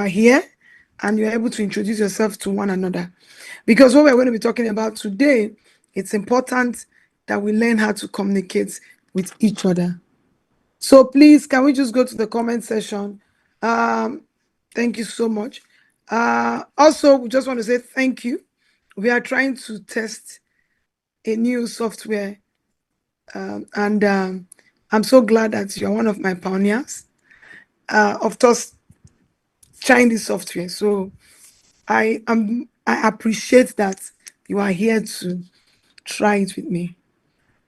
are here and you're able to introduce yourself to one another. Because what we're going to be talking about today, it's important that we learn how to communicate with each other. So please, can we just go to the comment section? Thank you so much. Also, we just want to say thank you. We are trying to test a new software, and I'm so glad that you're one of my pioneers of just trying this software. So I appreciate that you are here to try it with me.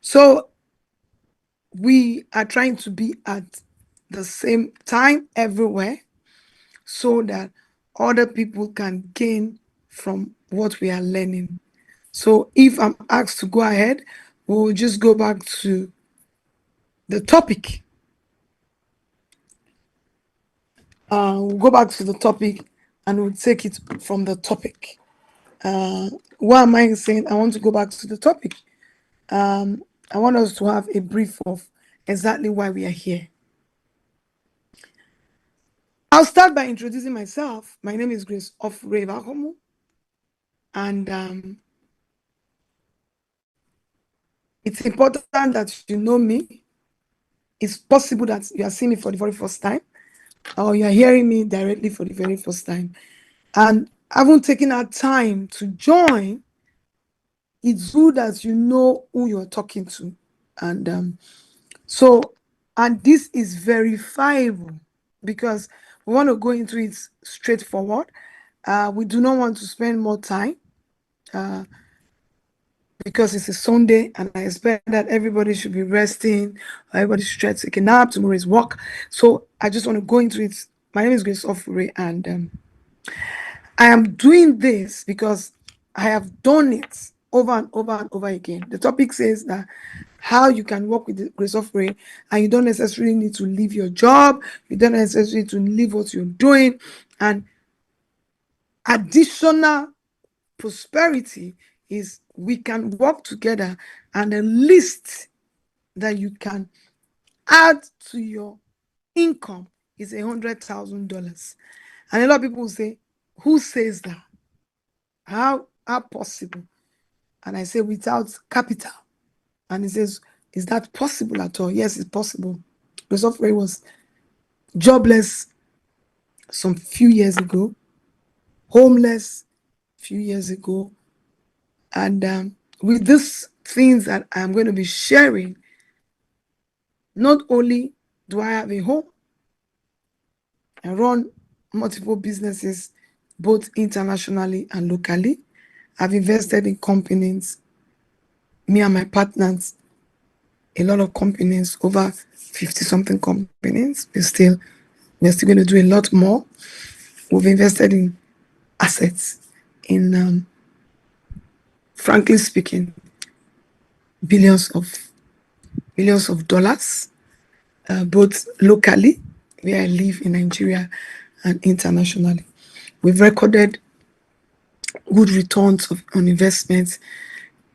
So we are trying to be at the same time everywhere so that other people can gain from what we are learning. So if I'm asked to go ahead, we'll just go back to the topic. We'll go back to the topic and we'll take it from the topic. Why am I saying I want to go back to the topic? I want us to have a brief of exactly why we are here. I'll start by introducing myself. My name is Grace Ofure, and it's important that you know me. It's possible that you are seeing me for the very first time, or you are hearing me directly for the very first time, and haven't taken our time to join. It's good that you know who you're talking to, and and this is verifiable because we want to go into it straightforward. We do not want to spend more time because it's a Sunday and I expect that everybody should be resting, everybody should try to take a nap, tomorrow is work. So I just want to go into it. My name is Grace Ofure, and I am doing this because I have done it over and over and over again. The topic says that how you can work with the Grace Ofure, and you don't necessarily need to leave your job, you don't necessarily need to leave what you're doing, and additional prosperity is we can work together, and the least that you can add to your income is $100,000. And a lot of people will say, who says that? How possible? And I say, without capital. And he says, is that possible at all? Yes, it's possible. Grace Ofure was jobless some few years ago, homeless a few years ago, and with these things that I'm going to be sharing, not only do I have a home, I run multiple businesses, both internationally and locally. I've invested in companies, me and my partners, a lot of companies, over 50-something companies. We're still going to do a lot more. We've invested in assets, in frankly speaking, billions of dollars, both locally, where I live in Nigeria, and internationally. We've recorded good returns on investments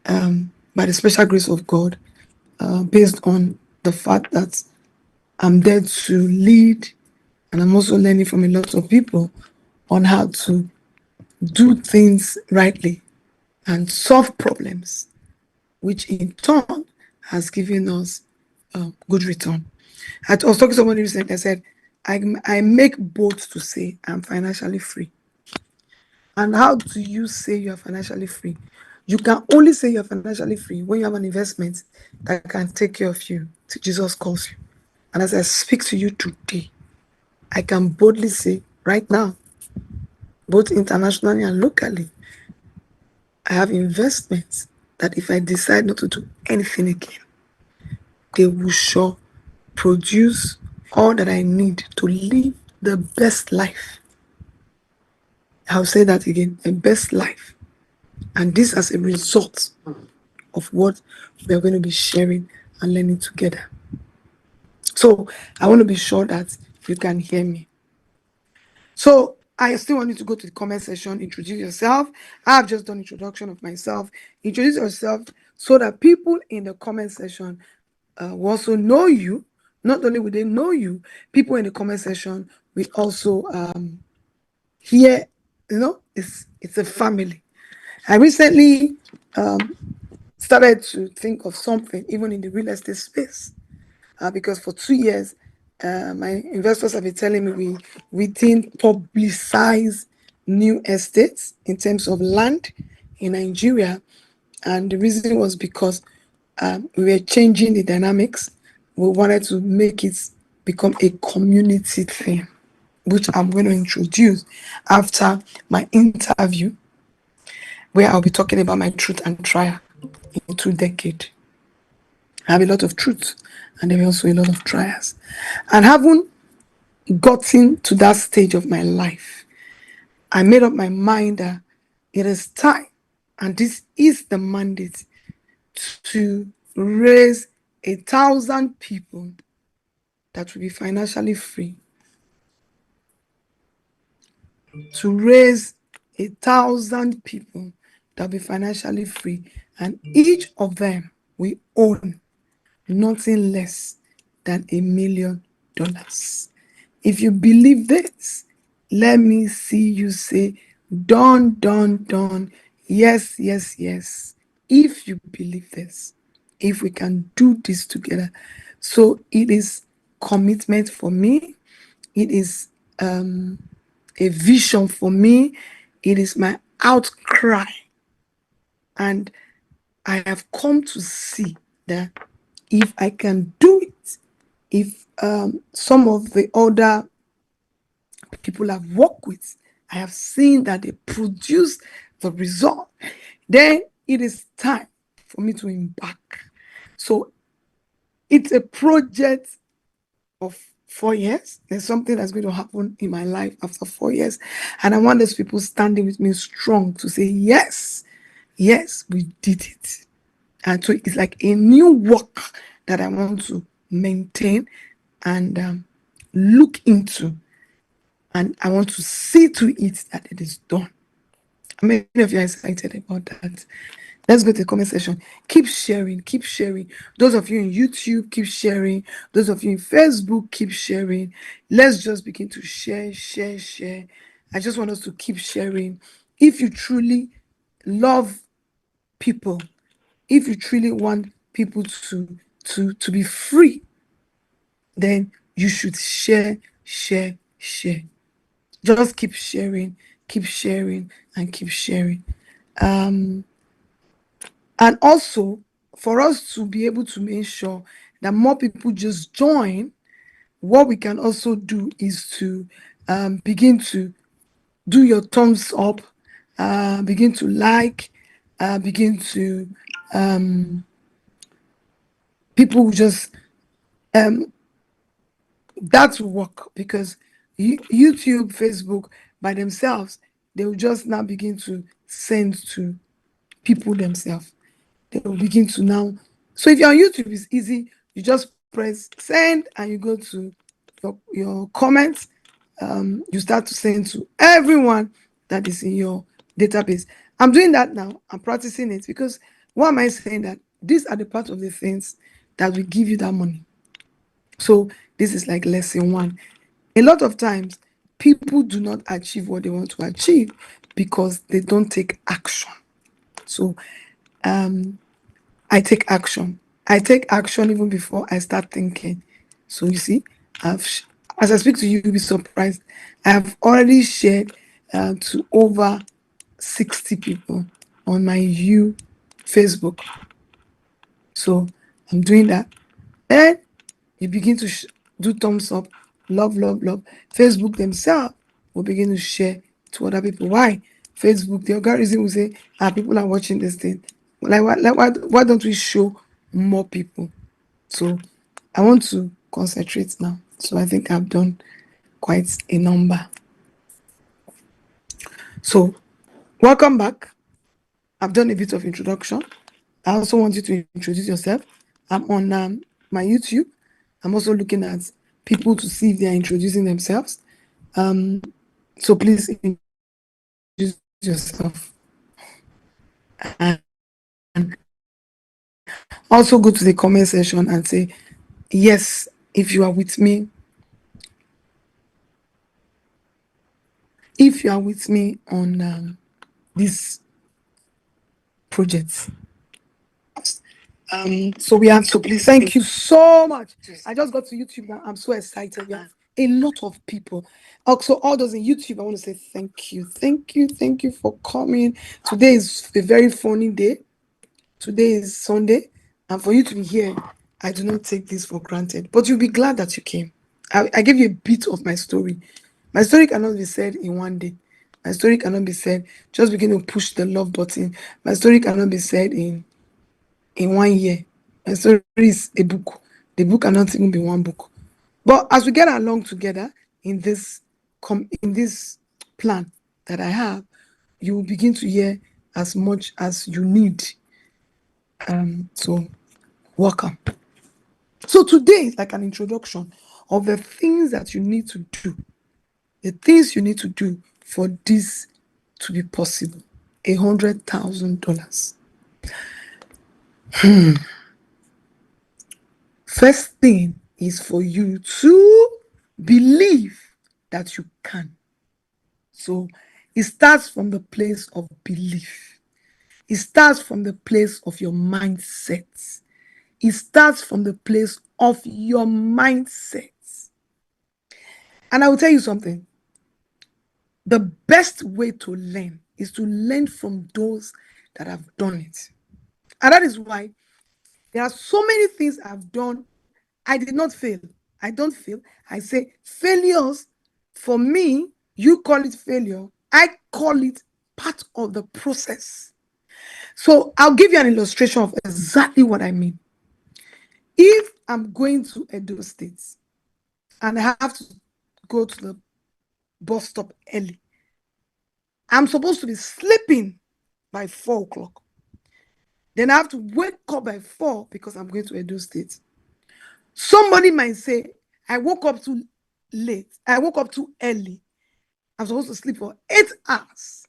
by the special grace of God, based on the fact that I'm there to lead, and I'm also learning from a lot of people on how to do things rightly and solve problems, which in turn has given us good return. I was talking to somebody recently. I said, I make bold to say I'm financially free. And how do you say you're financially free? You can only say you're financially free when you have an investment that can take care of you till Jesus calls you. And as I speak to you today, I can boldly say right now, both internationally and locally, I have investments that if I decide not to do anything again, they will sure produce all that I need to live the best life. I'll say that again, the best life. And this as a result of what we're going to be sharing and learning together. So I want to be sure that you can hear me. So I still want you to go to the comment section, introduce yourself. I've just done introduction of myself. Introduce yourself so that people in the comment section will also know you. Not only will they know you, people in the comment section will also here, it's a family. I recently started to think of something, even in the real estate space, because for 2 years, my investors have been telling me we didn't publicize new estates in terms of land in Nigeria, and the reason was because we were changing the dynamics. We wanted to make it become a community thing, which I'm going to introduce after my interview, where I'll be talking about my truth and trial in 2 decades. I have a lot of truth, and there were also a lot of trials. And having gotten to that stage of my life, I made up my mind that it is time, and this is the mandate, to raise 1,000 people that will be financially free. To raise 1,000 people that will be financially free, and each of them will own nothing less than $1,000,000. If you believe this, let me see you say, done, done, done. Yes, yes, yes. If you believe this, if we can do this together. So it is commitment for me. It is a vision for me. It is my outcry. And I have come to see that if I can do it, if some of the other people I've worked with, I have seen that they produce the result, then it is time for me to embark. So it's a project of 4 years. There's something that's going to happen in my life after 4 years. And I want those people standing with me strong to say, yes, yes, we did it. And so it's like a new work that I want to maintain and look into. And I want to see to it that it is done. How many of you are excited about that? Let's go to the comment section. Keep sharing, keep sharing. Those of you in YouTube, keep sharing. Those of you in Facebook, keep sharing. Let's just begin to share, share, share. I just want us to keep sharing. If you truly love people, if you truly want people to be free, then you should share, share, share. Just keep sharing, and keep sharing. And also, for us to be able to make sure that more people just join, what we can also do is to begin to do your thumbs up, begin to like, begin to, people will just, that will work, because YouTube, Facebook, by themselves, they will just now begin to send to people themselves. They will begin to now. So if you're on YouTube, it's easy. You just press send and you go to your comments. You start to send to everyone that is in your database. I'm doing that now. I'm practicing it, because why am I saying that? These are the part of the things that will give you that money. So this is like lesson one. A lot of times, people do not achieve what they want to achieve because they don't take action. So I take action. I take action even before I start thinking. So you see, as I speak to you, you'll be surprised. I have already shared to over 60 people on my Facebook. So I'm doing that. Then you begin to do thumbs up, love, love, love. Facebook themselves will begin to share to other people. Why? Facebook, the algorithm will say, people are watching this thing. Why don't we show more people? So I want to concentrate now. So I think I've done quite a number. So welcome back. I've done a bit of introduction. I also want you to introduce yourself. I'm on my YouTube. I'm also looking at people to see if they are introducing themselves. So please introduce yourself. And also go to the comment section and say, yes, if you are with me. if you are with me on this project. So we have to please thank you so much. I just got to YouTube now. I'm so excited. We have a lot of people. Also, all those in YouTube, I want to say thank you. Thank you for coming. Today is a very funny day. Today is Sunday. And for you to be here, I do not take this for granted. But you'll be glad that you came. I gave you a bit of my story. My story cannot be said in one day. My story cannot be said. Just begin to push the love button. My story cannot be said in 1 year. My story is a book. The book cannot even be one book. But as we get along together in this plan that I have, you will begin to hear as much as you need. So welcome. So today is like an introduction of the things that you need to do, the things you need to do for this to be possible. $100,000. First thing is for you to believe that you can. So it starts from the place of belief. It starts from the place of your mindset. It starts from the place of your mindset. And I will tell you something. The best way to learn is to learn from those that have done it. And that is why there are so many things I've done. I did not fail. I don't fail. I say failures, for me, you call it failure. I call it part of the process. So I'll give you an illustration of exactly what I mean. If I'm going to Edo State and I have to go to the bus stop early, I'm supposed to be sleeping by 4 o'clock. Then I have to wake up by 4 because I'm going to Edo State. Somebody might say, I woke up too late. I woke up too early. I'm supposed to sleep for 8 hours.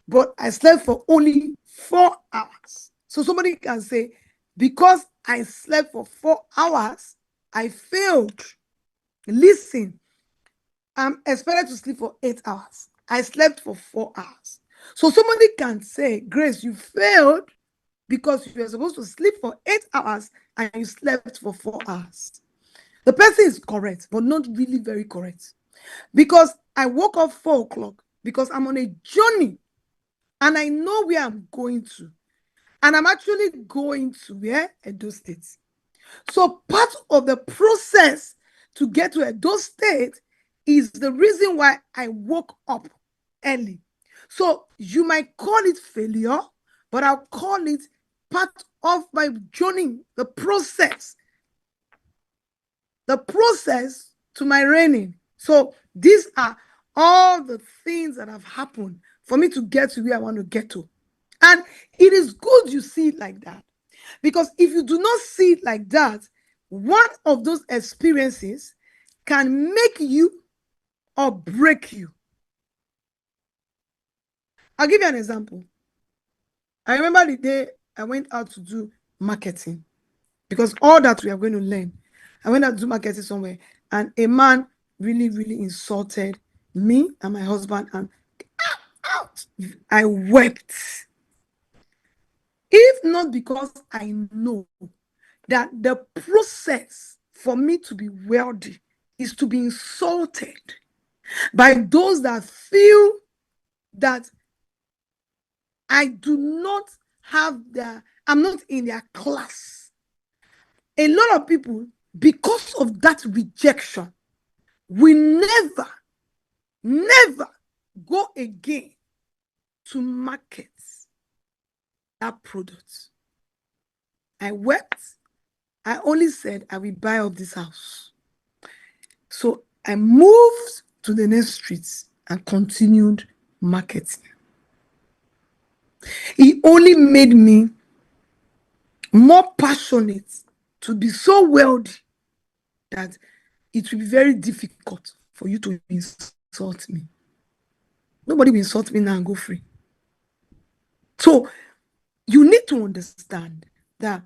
But I slept for only 4 hours. So somebody can say, because I slept for 4 hours, I failed. Listen, I'm expected to sleep for 8 hours. I slept for 4 hours. So somebody can say, Grace, you failed because you were supposed to sleep for 8 hours and you slept for 4 hours. The person is correct, but not really very correct. Because I woke up 4 o'clock because I'm on a journey and I know where I'm going to. And I'm actually going to where? Edo State. So part of the process to get to Edo State is the reason why I woke up early. So you might call it failure, but I'll call it part of my journey, the process to my reigning. So these are all the things that have happened for me to get to where I want to get to. And it is good you see it like that. Because if you do not see it like that, one of those experiences can make you or break you. I'll give you an example. I remember the day I went out to do marketing, because all that we are going to learn. I went out to do marketing somewhere, and a man really, really insulted me and my husband, and I wept. If not because I know that the process for me to be wealthy is to be insulted by those that feel that I do not have I'm not in their class. A lot of people, because of that rejection, will never go again to market that product. I wept. I only said I will buy up this house. So I moved to the next streets and continued marketing. It only made me more passionate to be so wealthy that it will be very difficult for you to insult me. Nobody will insult me now and go free. So you need to understand that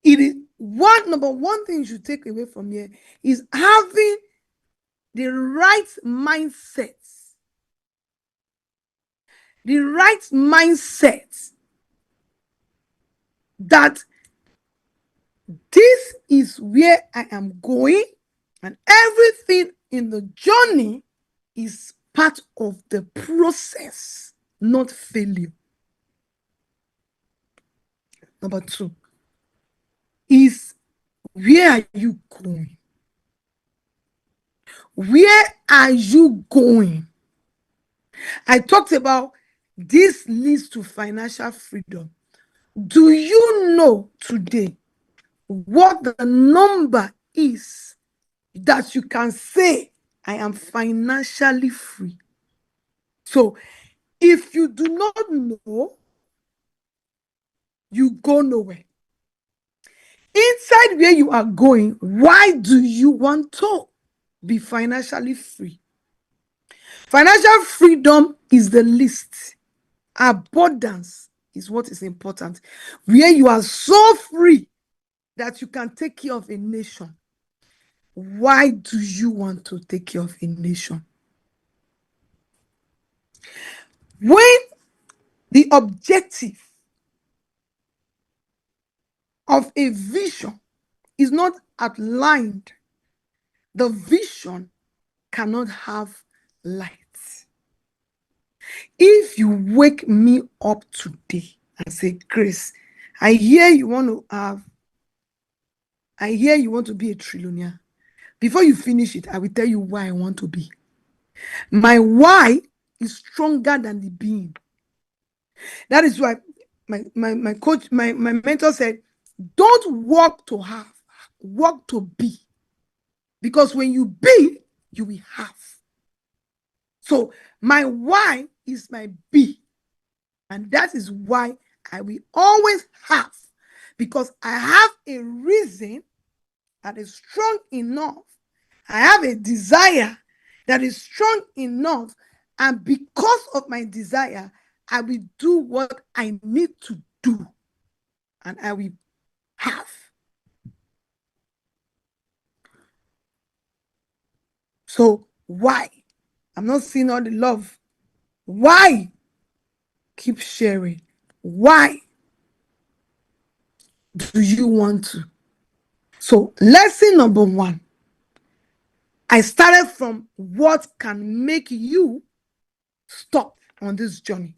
it is number one thing you should take away from here is having the right mindset the right mindset that this is where I am going, and everything in the journey is part of the process, not failure. Number 2 is, where are you going? Where are you going? I talked about this leads to financial freedom. Do you know today what the number is that you can say, I am financially free? So if you do not know, you go nowhere. Inside where you are going, why do you want to be financially free? Financial freedom is the least. Abundance is what is important. Where you are so free that you can take care of a nation. Why do you want to take care of a nation? When the objective of a vision is not outlined, the vision cannot have light. If you wake me up today and say, Grace, I hear you want to be a trillionaire. Before you finish it, I will tell you why I want to be. My why is stronger than the being. That is why my coach, my mentor said, don't work to have, work to be. Because when you be, you will have. So my why is my be. And that is why I will always have. Because I have a reason that is strong enough. I have a desire that is strong enough. And because of my desire, I will do what I need to do. And I will have. So why? I'm not seeing all the love. Why? Keep sharing. Why do you want to? So lesson number 1. I started from what can make you stop on this journey,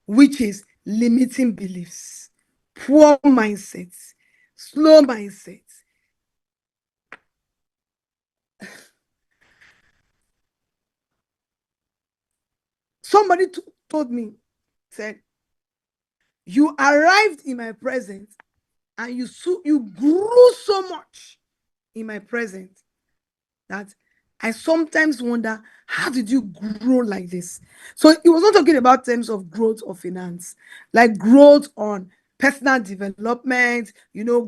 which is limiting beliefs, poor mindsets, slow mindsets. Somebody told me, said, you arrived in my presence and you grew so much in my presence that I sometimes wonder, how did you grow like this? So it was not talking about terms of growth or finance, like growth on personal development,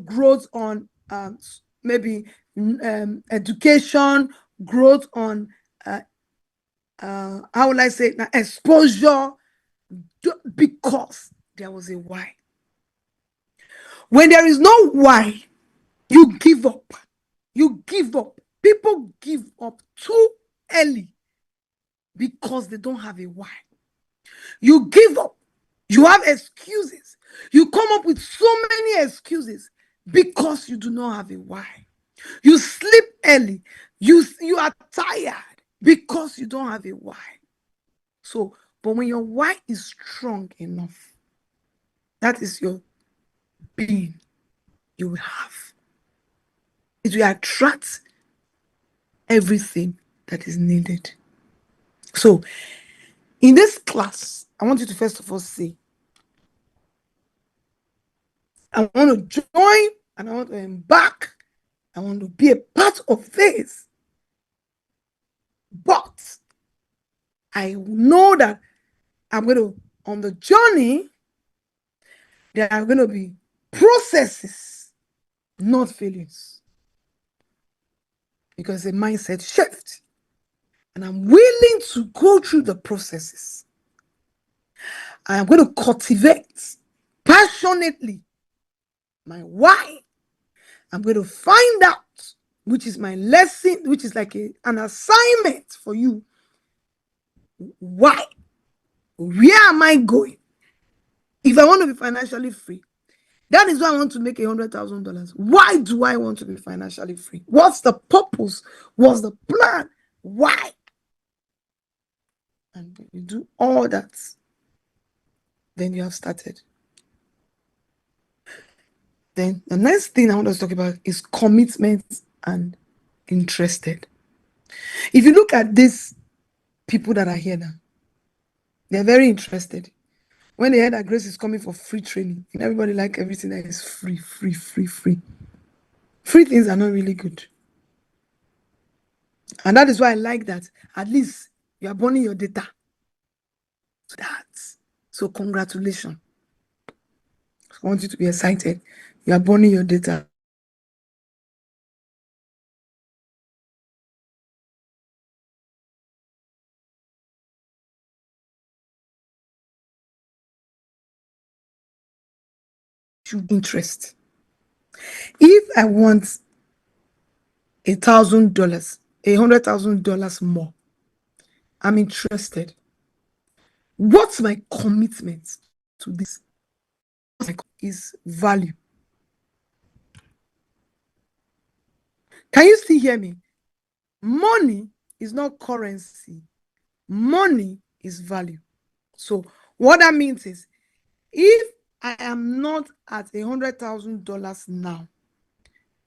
growth on maybe education, growth on, how will I say it now, exposure, because there was a why. When there is no why, you give up. You give up. People give up too early because they don't have a why. You give up. You have excuses. You come up with so many excuses because you do not have a why. You sleep early. You are tired because you don't have a why. So, but when your why is strong enough, that is your being, you will have. It will attract everything that is needed. So, in this class, I want you to first of all say, I want to join and I want to embark. I want to be a part of this. But I know that I'm going to, on the journey, there are going to be processes, not failures. Because a mindset shift. And I'm willing to go through the processes. I am going to cultivate passionately my why. I'm going to find out, which is my lesson, which is like an assignment for you. Why? Where am I going? If I want to be financially free, that is why I want to make $100,000. Why do I want to be financially free? What's the purpose? What's the plan? Why? And when you do all that, then you have started. Then the next thing I want us to talk about is commitment and interested. If you look at these people that are here now, they're very interested. When they heard that Grace is coming for free training, and everybody like everything that is free. Free things are not really good. And that is why I like that. At least you are burning your data. So congratulations. I want you to be excited. You are burning your data. Interest. If I want $1,000, $100,000 more, I'm interested. What's my commitment to this? Is value. Can you still hear me? Money is not currency. Money is value. So what that means is, if I am not at $100,000 now,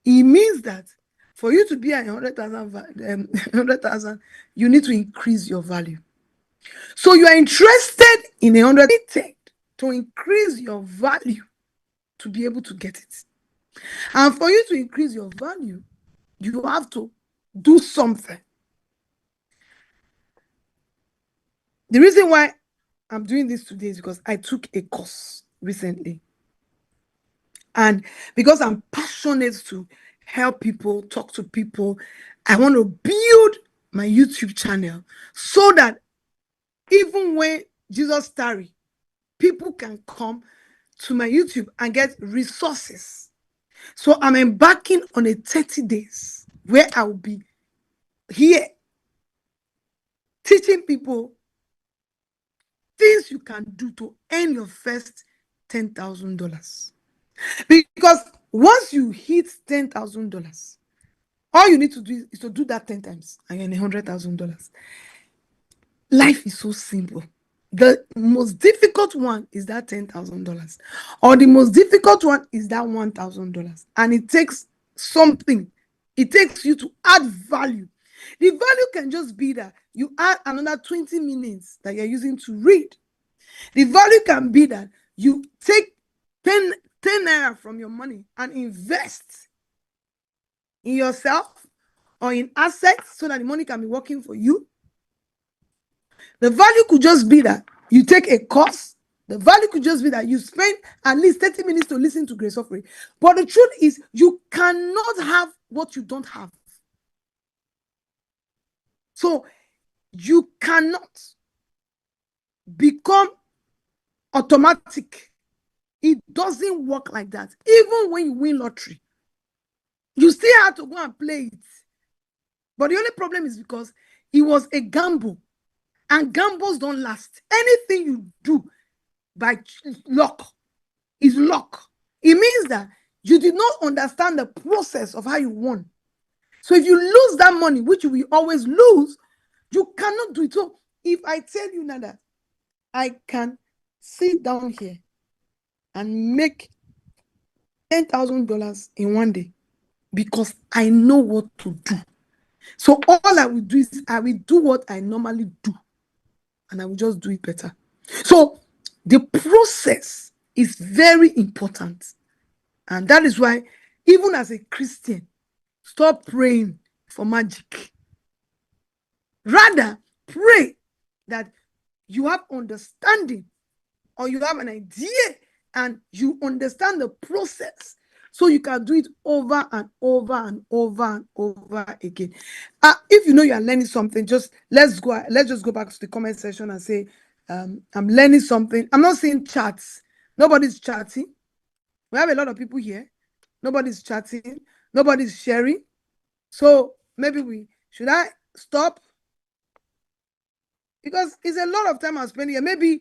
it means that for you to be at 100,000, you need to increase your value. So you are interested in 100 to increase your value to be able to get it. And for you to increase your value, you have to do something. The reason why I'm doing this today is because I took a course recently. And because I'm passionate to help people, talk to people, I want to build my YouTube channel so that even when Jesus tarry, people can come to my YouTube and get resources. So I'm embarking on a 30 days where I will be here teaching people things you can do to earn your first $10,000. Because once you hit $10,000, all you need to do is to do that 10 times and you're in $100,000. Life is so simple. The most difficult one is that $10,000, or the most difficult one is that $1,000. And it takes something. It takes you to add value. The value can just be that you add another 20 minutes that you're using to read. The value can be that you take 10 naira from your money and invest in yourself or in assets so that the money can be working for you. The value could just be that you take a course. The value could just be that you spend at least 30 minutes to listen to Grace Ofure. But the truth is, you cannot have what you don't have. So you cannot become automatic. It doesn't work like that. Even when you win lottery, you still have to go and play it. But the only problem is because it was a gamble. And gambles don't last. Anything you do by luck is luck. It means that you did not understand the process of how you won. So if you lose that money, which you will always lose, you cannot do it. So if I tell you now that I can sit down here and make $10,000 in one day because I know what to do. So all I will do is I will do what I normally do. And I will just do it better. So the process is very important. And that is why, even as a Christian, stop praying for magic. Rather, pray that you have understanding, or you have an idea and you understand the process, so you can do it over and over and over and over again. If you know you are learning something, let's just go back to the comment section and say, I'm learning something. I'm not saying chats. Nobody's chatting. We have a lot of people here. Nobody's chatting. Nobody's sharing. So maybe should I stop? because it's a lot of time I'm spending here. Maybe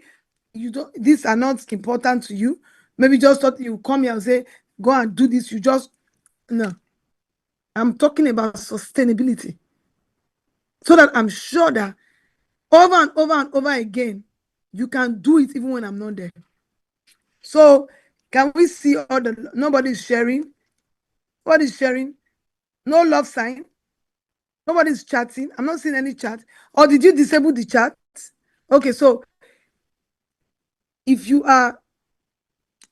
you don't, these are not important to you. Maybe just thought you come here and say, go and do this. You just, no. I'm talking about sustainability. So that I'm sure that over and over and over again, you can do it even when I'm not there. So can we see all the, nobody's sharing? Nobody's sharing? No love sign? Nobody's chatting? I'm not seeing any chat. Or did you disable the chat? Okay, so if you are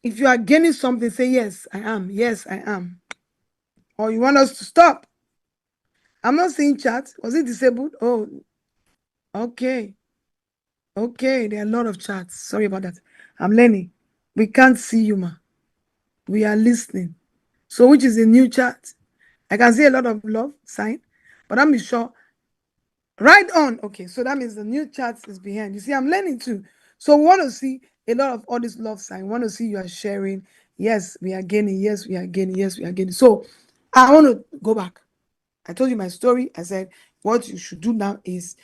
gaining something, say yes, I am. Yes, I am. Or you want us to stop? I'm not seeing chat. Was it disabled? Oh, okay. Okay, there are a lot of chats. Sorry about that. I'm learning. We can't see you, ma. We are listening. So which is a new chat? I can see a lot of love sign, but I'm sure. Right on. Okay, so that means the new chat is behind. You see, I'm learning too. So we want to see a lot of all this love sign. We want to see you are sharing. Yes, we are gaining. Yes, we are gaining. Yes, we are gaining. So I want to go back. I told you my story. I said, what you should do now is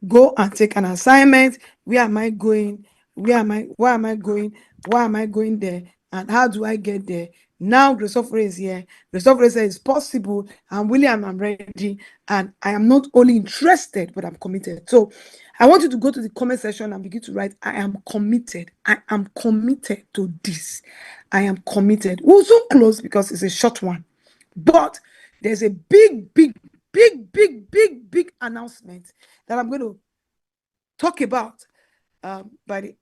go and take an assignment. Where am I going? Where am I? Why am I going? Why am I going there? And how do I get there? Now Grace Ofure is here. Grace Ofure says it's possible. I'm willing and I'm ready. And I am not only interested, but I'm committed. So I want you to go to the comment section and begin to write, I am committed. I am committed to this. I am committed. We'll soon close because it's a short one. But there's a big announcement that I'm going to talk about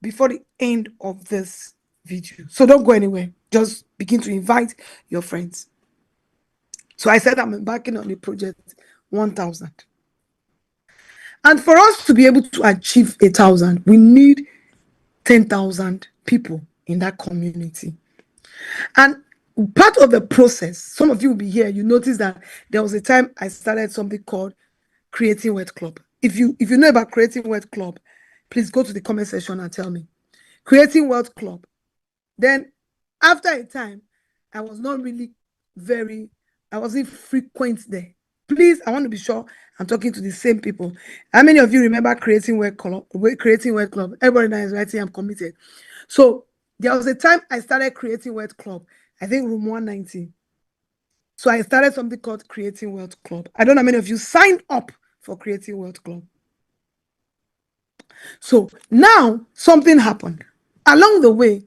before the end of this video. So don't go anywhere. Just begin to invite your friends. So I said I'm embarking on the project 1,000. And for us to be able to achieve 1,000, we need 10,000 people in that community. And part of the process, some of you will be here, you notice that there was a time I started something called Creating Wealth Club. If you know about Creating Wealth Club, please go to the comment section and tell me. Creating Wealth Club. Then after a time, I was not really I wasn't frequent there. Please, I want to be sure I'm talking to the same people. How many of you remember Creating Wealth Club? Creating Wealth Club. Everybody that is writing, I'm committed. So there was a time I started Creating Wealth Club. I think room 190. So I started something called Creating Wealth Club. I don't know how many of you signed up for Creating Wealth Club. So now something happened along the way,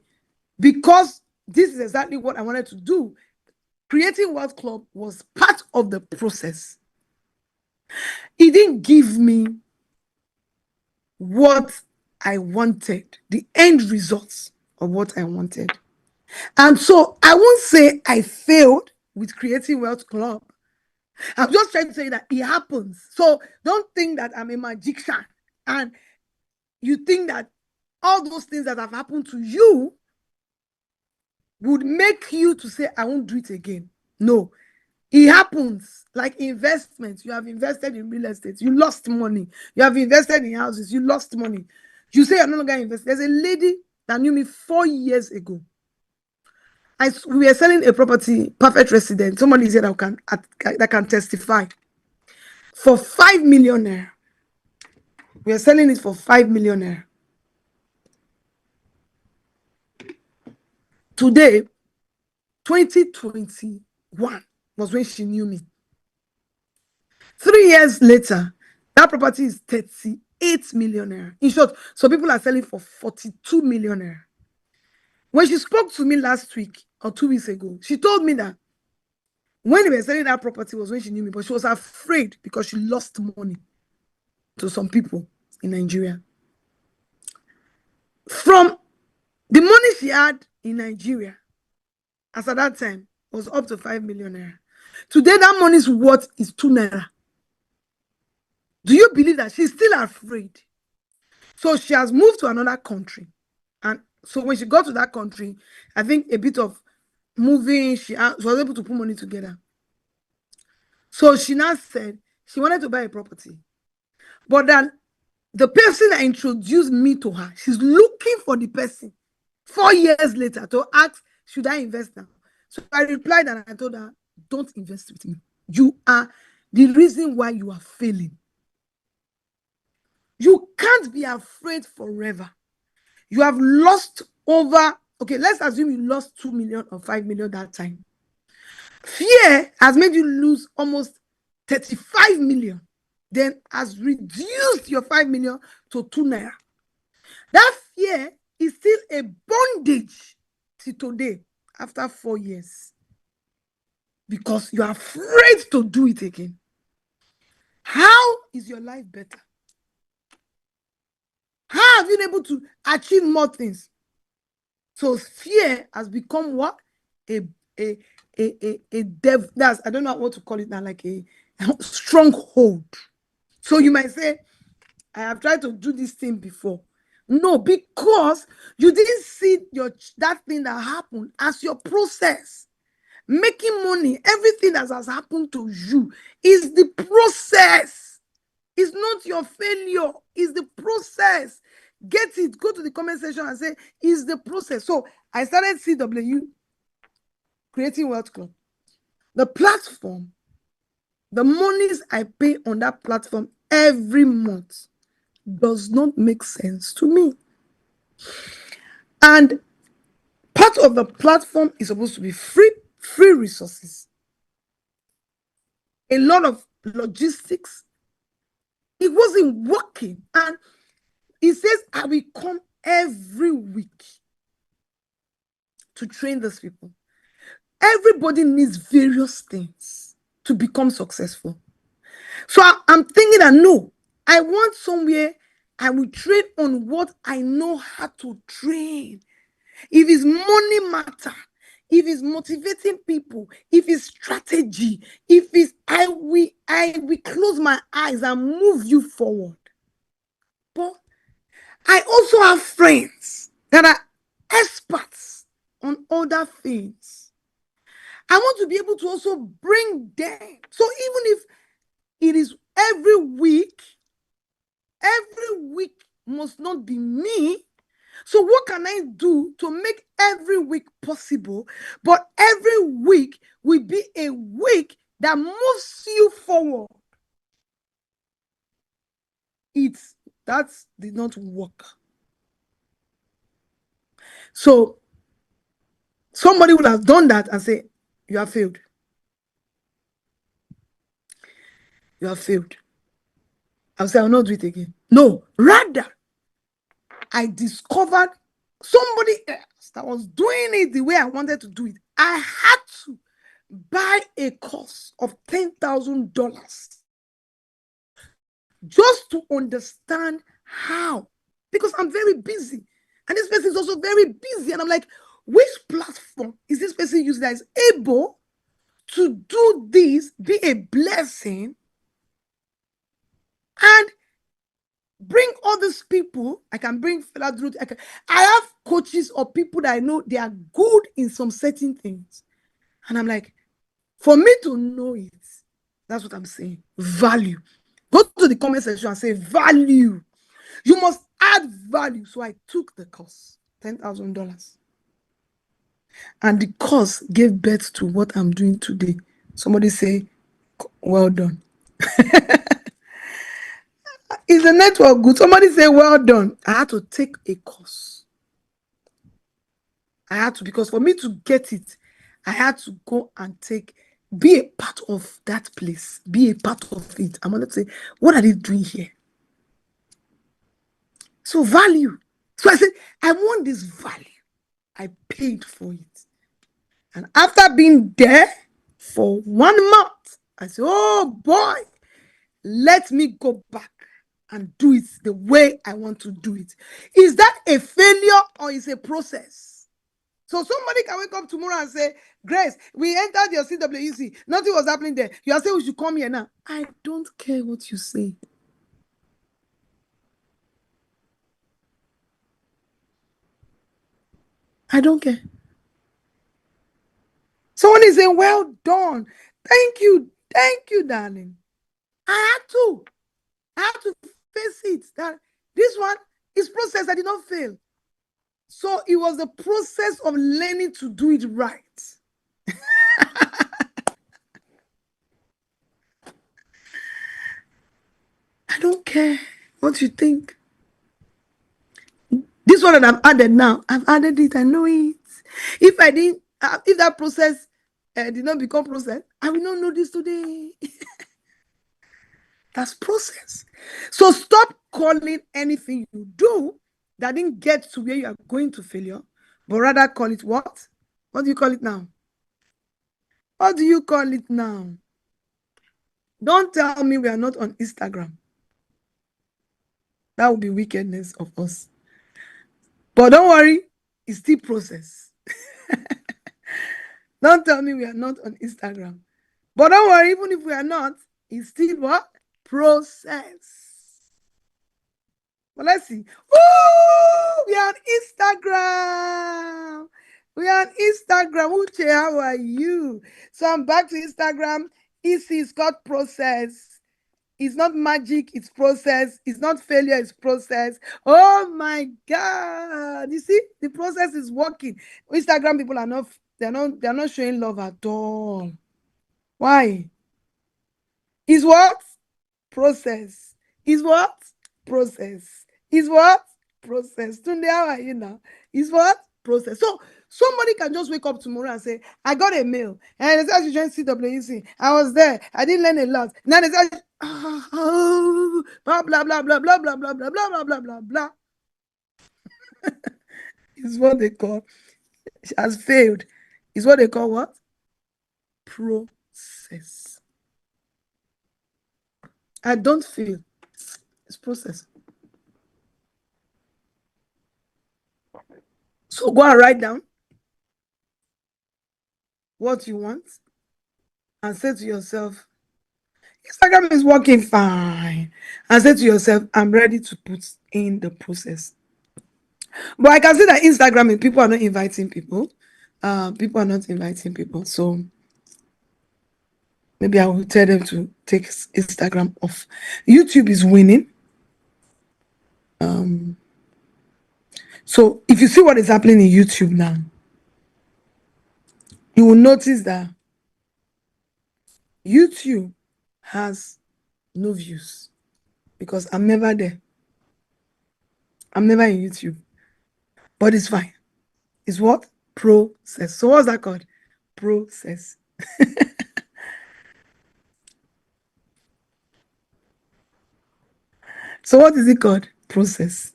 because this is exactly what I wanted to do. Creating Wealth Club was part of the process. It didn't give me what I wanted, the end results of what I wanted. And so I won't say I failed with Creating Wealth Club. I'm just trying to say that it happens. So don't think that I'm a magician and you think that all those things that have happened to you would make you to say, I won't do it again. No, it happens. Like investments. You have invested in real estate, you lost money. You have invested in houses, you lost money. You say you're no longer invested. There's a lady that knew me 4 years ago. We were selling a property, perfect resident. Somebody is here that can testify. For 5 million naira. We are selling it for 5 million naira. Today, 2021 was when she knew me. 3 years later, that property is 38 million naira. In short, so people are selling for 42 million naira. When she spoke to me last week or 2 weeks ago, she told me that when they were selling that property was when she knew me, but she was afraid because she lost money to some people in Nigeria. From the money she had in Nigeria, as at that time, was up to 5 million naira. Today, that money's worth is 2 naira. Do you believe that she's still afraid? So she has moved to another country. And so when she got to that country, I think a bit of moving, she was able to put money together. So she now said she wanted to buy a property. But then the person that introduced me to her, she's looking for the person 4 years later to ask, should I invest now? So I replied and I told her, don't invest with me. You are the reason why you are failing. You can't be afraid forever. You have lost over, okay, let's assume you lost 2 million or 5 million that time. Fear has made you lose almost 35 million, then has reduced your 5 million to 2 naira. That fear is still a bondage till today, after 4 years, because you are afraid to do it again. How is your life better? How have you been able to achieve more things? So fear has become what? That's, I don't know what to call it now, like a stronghold. So you might say, I have tried to do this thing before. No, because you didn't see that thing that happened as your process. Making money, everything that has happened to you is the process. It's not your failure, it's the process. Get it? Go to the comment section and say, it's the process. So I started CW, Creating Wealth Club. The platform, the monies I pay on that platform every month does not make sense to me. And part of the platform is supposed to be free resources, a lot of logistics. It wasn't working. And it says I will come every week to train these people. Everybody needs various things to become successful. So I'm thinking that no, I want somewhere I will train on what I know how to train. If it's money matter, if it's motivating people, if it's strategy, if it's I will close my eyes and move you forward. But I also have friends that are experts on other things. I want to be able to also bring them. So even if it is every week must not be me. So what can I do to make every week possible? But every week will be a week that moves you forward. That did not work. So somebody would have done that and say, you have failed. You have failed. I'll say, I'll not do it again. No, rather, I discovered somebody else that was doing it the way I wanted to do it. I had to buy a course of $10,000 just to understand how, because I'm very busy and this person is also very busy, and I'm like, which platform is this person using that is able to do this, be a blessing, and bring all these people? I can bring Philadelphia. I have coaches or people that I know they are good in some certain things, and I'm like, for me to know it, that's what I'm saying. Value. Go to the comment section and say value. You must add value. So I took the course, $10,000. And the course gave birth to what I'm doing today. Somebody say, well done. Is the network good? Somebody say, well done. I had to take a course. I had to, because for me to get it, I had to go and be a part of that place, be a part of it. I'm going to say, what are they doing here? So value. So I said, I want this value. I paid for it. And after being there for 1 month, I said, oh boy, let me go back and do it the way I want to do it. Is that a failure or is a process? So somebody can wake up tomorrow and say, Grace, we entered your CWEC. Nothing was happening there. You are saying we should come here now. I don't care what you say. I don't care. Someone is saying, well done. Thank you, darling. I had to face it, that this one is process. I did not fail. So it was the process of learning to do it right. I don't care. What you think? This one that I've added now, I've added it. I know it. If I didn't, if that process did not become process, I will not know this today. That's process. So stop calling anything you do that didn't get to where you are going to failure, but rather call it what? What do you call it now? What do you call it now? Don't tell me we are not on Instagram. That would be wickedness of us. But don't worry, it's still process. Don't tell me we are not on Instagram. But don't worry, even if we are not, it's still what? Process. Well, let's see. Oh, we are on Instagram. We are on Instagram. Uche, how are you? So I'm back to Instagram. It's called process. It's not magic, it's process. It's not failure, it's process. Oh my God. You see, the process is working. Instagram people are not, they're not showing love at all. Why? Is what? Process. Is what? Process. Is what? Process. Tunde, how are you now? Is what? Process. So somebody can just wake up tomorrow and say, I got a mail. And they said you joined CWC. I was there. I didn't learn a lot. Now they said, oh, blah, blah, blah, blah, blah, blah, blah, blah, blah, blah, blah, blah, blah. Is what they call, she has failed. Is what they call what? Process. I don't fail. It's process. So go and write down what you want and say to yourself, Instagram is working fine. And say to yourself, I'm ready to put in the process. But I can see that Instagram, people are not inviting people. People are not inviting people. So maybe I will tell them to take Instagram off. YouTube is winning. So if you see what is happening in YouTube now, you will notice that YouTube has no views because I'm never there. I'm never in YouTube. But it's fine. It's what? Process. So what's that called? Process. So what is it called? Process.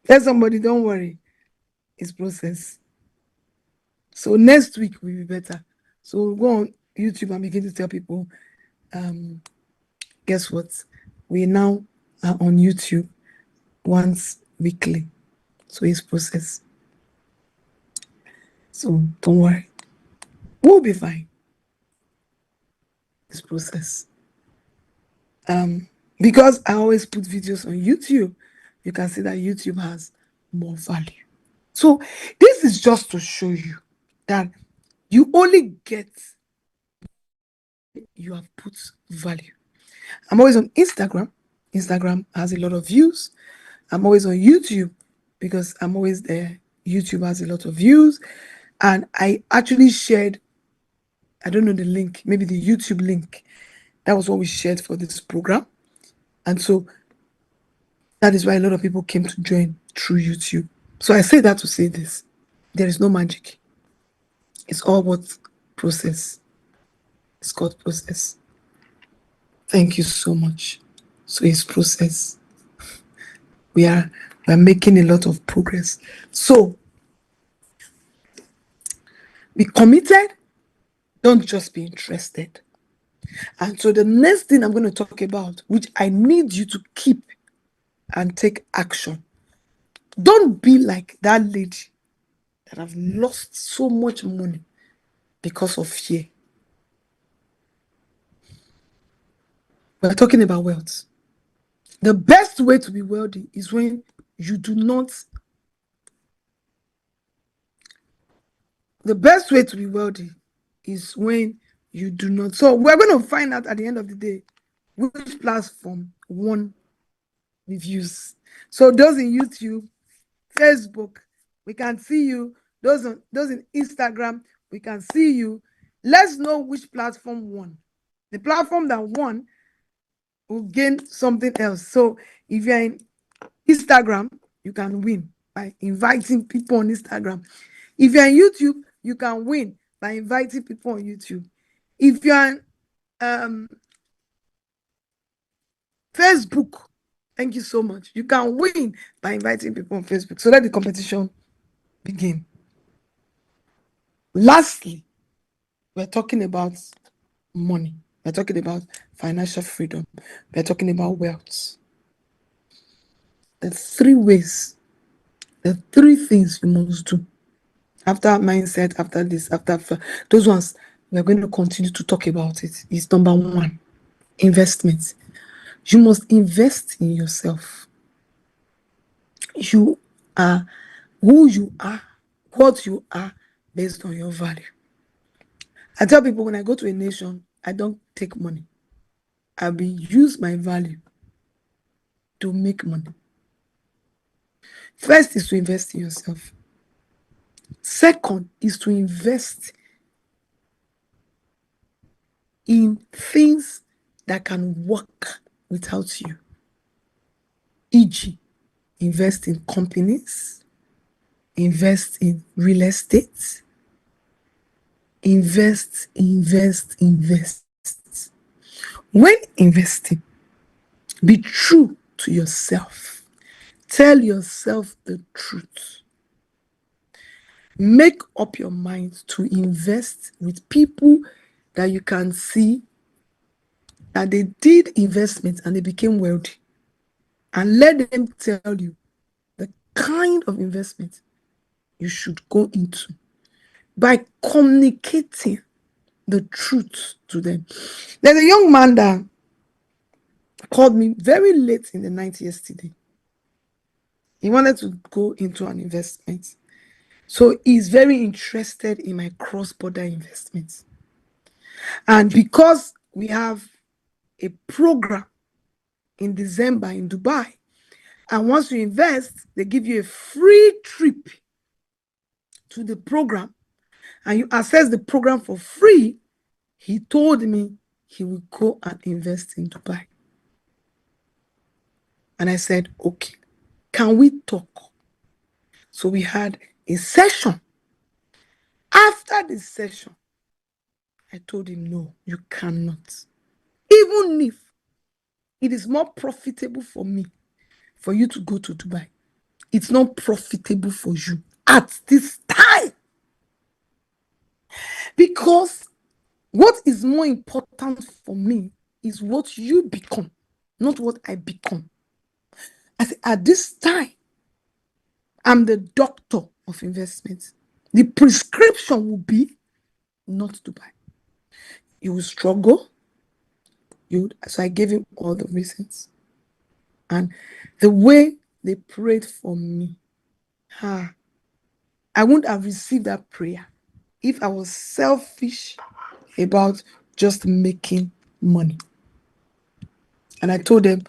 Tell somebody, don't worry. It's process. So next week will be better. So we'll go on YouTube and begin to tell people, guess what? We now are on YouTube once weekly. So it's process. So don't worry. We'll be fine. It's process. Because I always put videos on YouTube, you can see that YouTube has more value. So this is just to show you that you only get you have put value. I'm always on Instagram. Instagram has a lot of views. I'm always on YouTube because I'm always there. YouTube has a lot of views. And I actually shared, I don't know the link, maybe the YouTube link. That was what we shared for this program. And so that is why a lot of people came to join through YouTube. So I say that to say this. There is no magic. It's all what process. It's called process. Thank you so much. So it's process. We are making a lot of progress. So be committed. Don't just be interested. And so the next thing I'm going to talk about, which I need you to keep and take action. Don't be like that lady that have lost so much money because of fear. We're talking about wealth. The best way to be wealthy is when you do not. The best way to be wealthy is when you do not. So we're going to find out at the end of the day which platform won reviews. So those in YouTube, Facebook, we can see you. Those in Instagram, we can see you. Let's know which platform won. The platform that won will gain something else. So if you're in Instagram, you can win by inviting people on Instagram. If you're on YouTube, you can win by inviting people on YouTube. If you're on Facebook, thank you so much. You can win by inviting people on Facebook. So let the competition begin. Lastly, we're talking about money. We're talking about financial freedom. We're talking about wealth. The three ways, the three things you must do. After mindset, after this, after those ones, we're going to continue to talk about it. It's number one, investment. You must invest in yourself. You are who you are, what you are, based on your value. I tell people when I go to a nation, I don't take money. I will use my value to make money. First is to invest in yourself. Second is to invest in things that can work without you. E.g., invest in companies, invest in real estate, invest. When investing, be true to yourself. Tell yourself the truth. Make up your mind to invest with people that you can see that they did investment and they became wealthy. And let them tell you the kind of investment you should go into by communicating the truth to them. There's a young man that called me very late in the night yesterday. He wanted to go into an investment. So he's very interested in my cross-border investments. And because we have a program in December in Dubai, and once you invest, they give you a free trip to the program, and you access the program for free. He told me he will go and invest in Dubai. And I said, okay, can we talk? So we had a session. After the session, I told him, no, you cannot. Even if it is more profitable for me for you to go to Dubai, it's not profitable for you at this time. Because what is more important for me is what you become, not what I become. I said, at this time, I'm the doctor of investments. The prescription will be not Dubai. You will struggle. So I gave him all the reasons. And the way they prayed for me, I wouldn't have received that prayer if I was selfish about just making money. And I told them,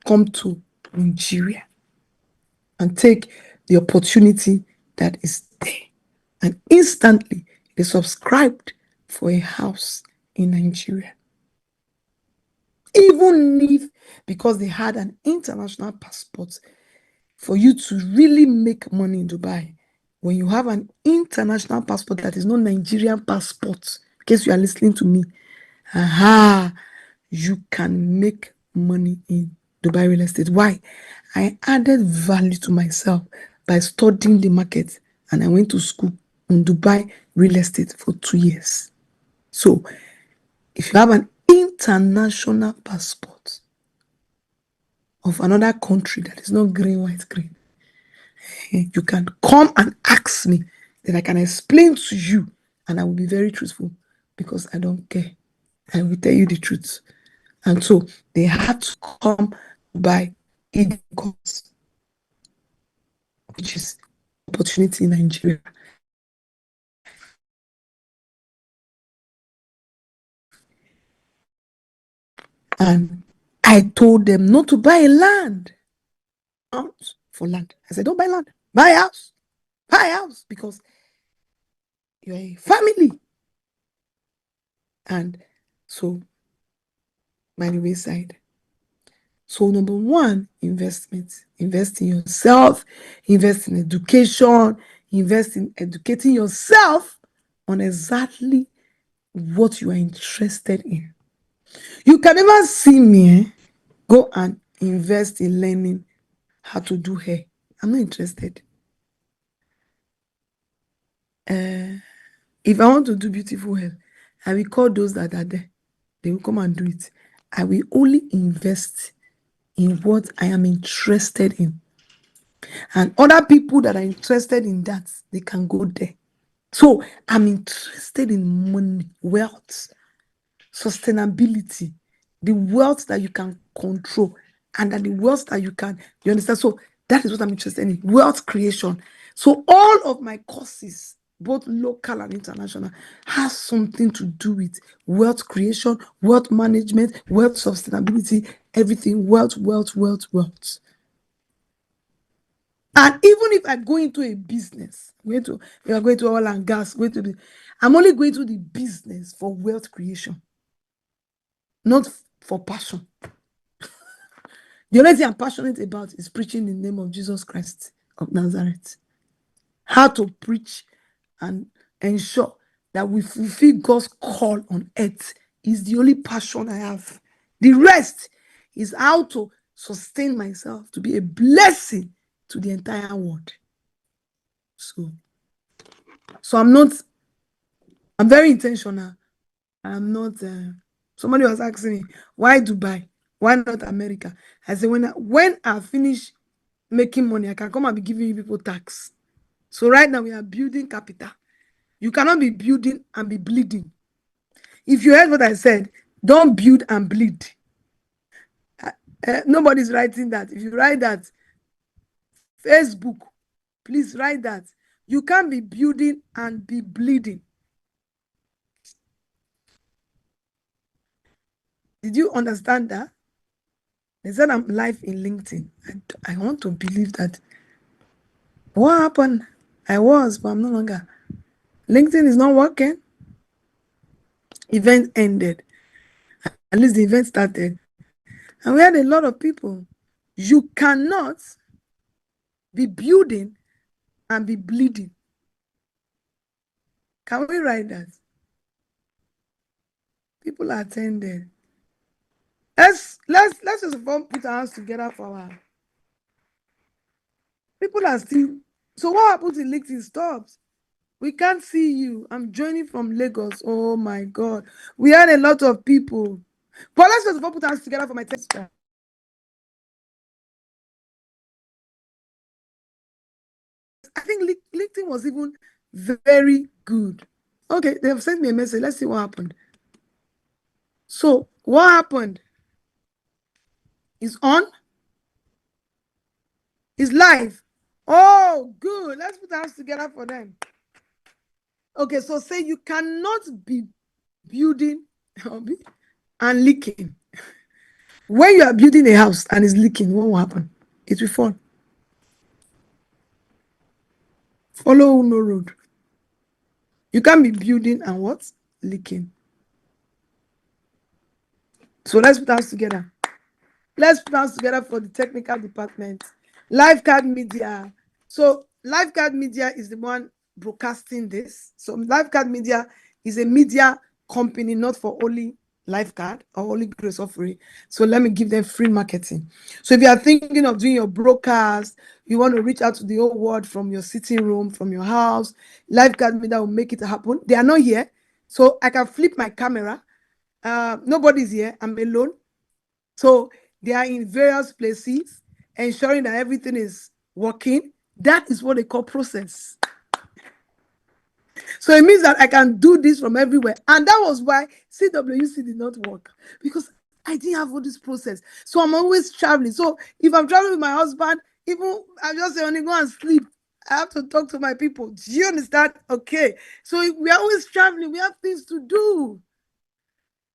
come to Nigeria and take the opportunity that is there. And instantly, they subscribed for a house in Nigeria. Even if, because they had an international passport, for you to really make money in Dubai, when you have an international passport that is not Nigerian passport, in case you are listening to me, you can make money in Dubai real estate. Why? I added value to myself by studying the market, and I went to school on Dubai real estate for 2 years. So if you have an international passport of another country that is not green, white, green, you can come and ask me, then I can explain to you, and I will be very truthful because I don't care. I will tell you the truth. And so they had to come by Eden course, which is opportunity in Nigeria. And I told them not to buy land. Not for land. I said, don't buy land. Buy a house. Buy a house because you're a family. And so, by the wayside, So number one, investment. Invest in yourself, invest in education, invest in educating yourself on exactly what you are interested in. You can never see me go and invest in learning how to do hair. I'm not interested. If I want to do beautiful hair, I will call those that are there. They will come and do it. I will only invest in what I am interested in. And other people that are interested in that, they can go there. So I'm interested in money, wealth, sustainability, the wealth that you can control, and that the wealth that you understand? So that is what I'm interested in, wealth creation. So all of my courses, both local and international, has something to do with wealth creation, wealth management, wealth sustainability, everything, wealth. And even if I go into a business, we are going to oil and gas, I'm only going to the business for wealth creation, not for passion. The only thing I'm passionate about is preaching the name of Jesus Christ of Nazareth. How to preach and ensure that we fulfill God's call on earth is the only passion I have. The rest is how to sustain myself to be a blessing to the entire world. So I'm very intentional. I'm not, somebody was asking me, why Dubai? Why not America? I said, when I finish making money, I can come and be giving you people tax. So right now we are building capital. You cannot be building and be bleeding. If you heard what I said, don't build and bleed. Nobody's writing that. If you write that, Facebook, please write that. You can't be building and be bleeding. Did you understand that? They said I'm live in LinkedIn. I want to believe that. What happened? I was, but I'm no longer. LinkedIn is not working. Event ended. At least the event started. And we had a lot of people. You cannot be building and be bleeding. Can we write that? People attended. Let's just put our hands together for our people are still. So what happens in LinkedIn stops? We can't see you. I'm joining from Lagos. Oh my God. We had a lot of people. But let's just put our hands together for my test. I think LinkedIn was even very good. Okay, they have sent me a message. Let's see what happened. So what happened? It's on. It's live. Oh, good. Let's put our hands together for them. Okay, so say you cannot be building and leaking. When you are building a house and it's leaking, what will happen? It will fall. Follow no road. You can't be building and what? Leaking. So let's put us together. Let's put us together for the technical department. Lifeguard Media. So Lifeguard Media is the one broadcasting this. So Lifeguard Media is a media company, not for only Lifeguard or only Grace Ofure. So let me give them free marketing. So if you are thinking of doing your broadcast, you want to reach out to the whole world from your sitting room, from your house, Lifeguard Media will make it happen. They are not here, so I can flip my camera. Nobody's here. I'm alone. So they are in various places, ensuring that everything is working. That is what they call process. So it means that I can do this from everywhere. And that was why CWC did not work, because I didn't have all this process. So I'm always traveling. So if I'm traveling with my husband, even I just say, only go and sleep. I have to talk to my people. Do you understand? Okay. So we are always traveling. We have things to do.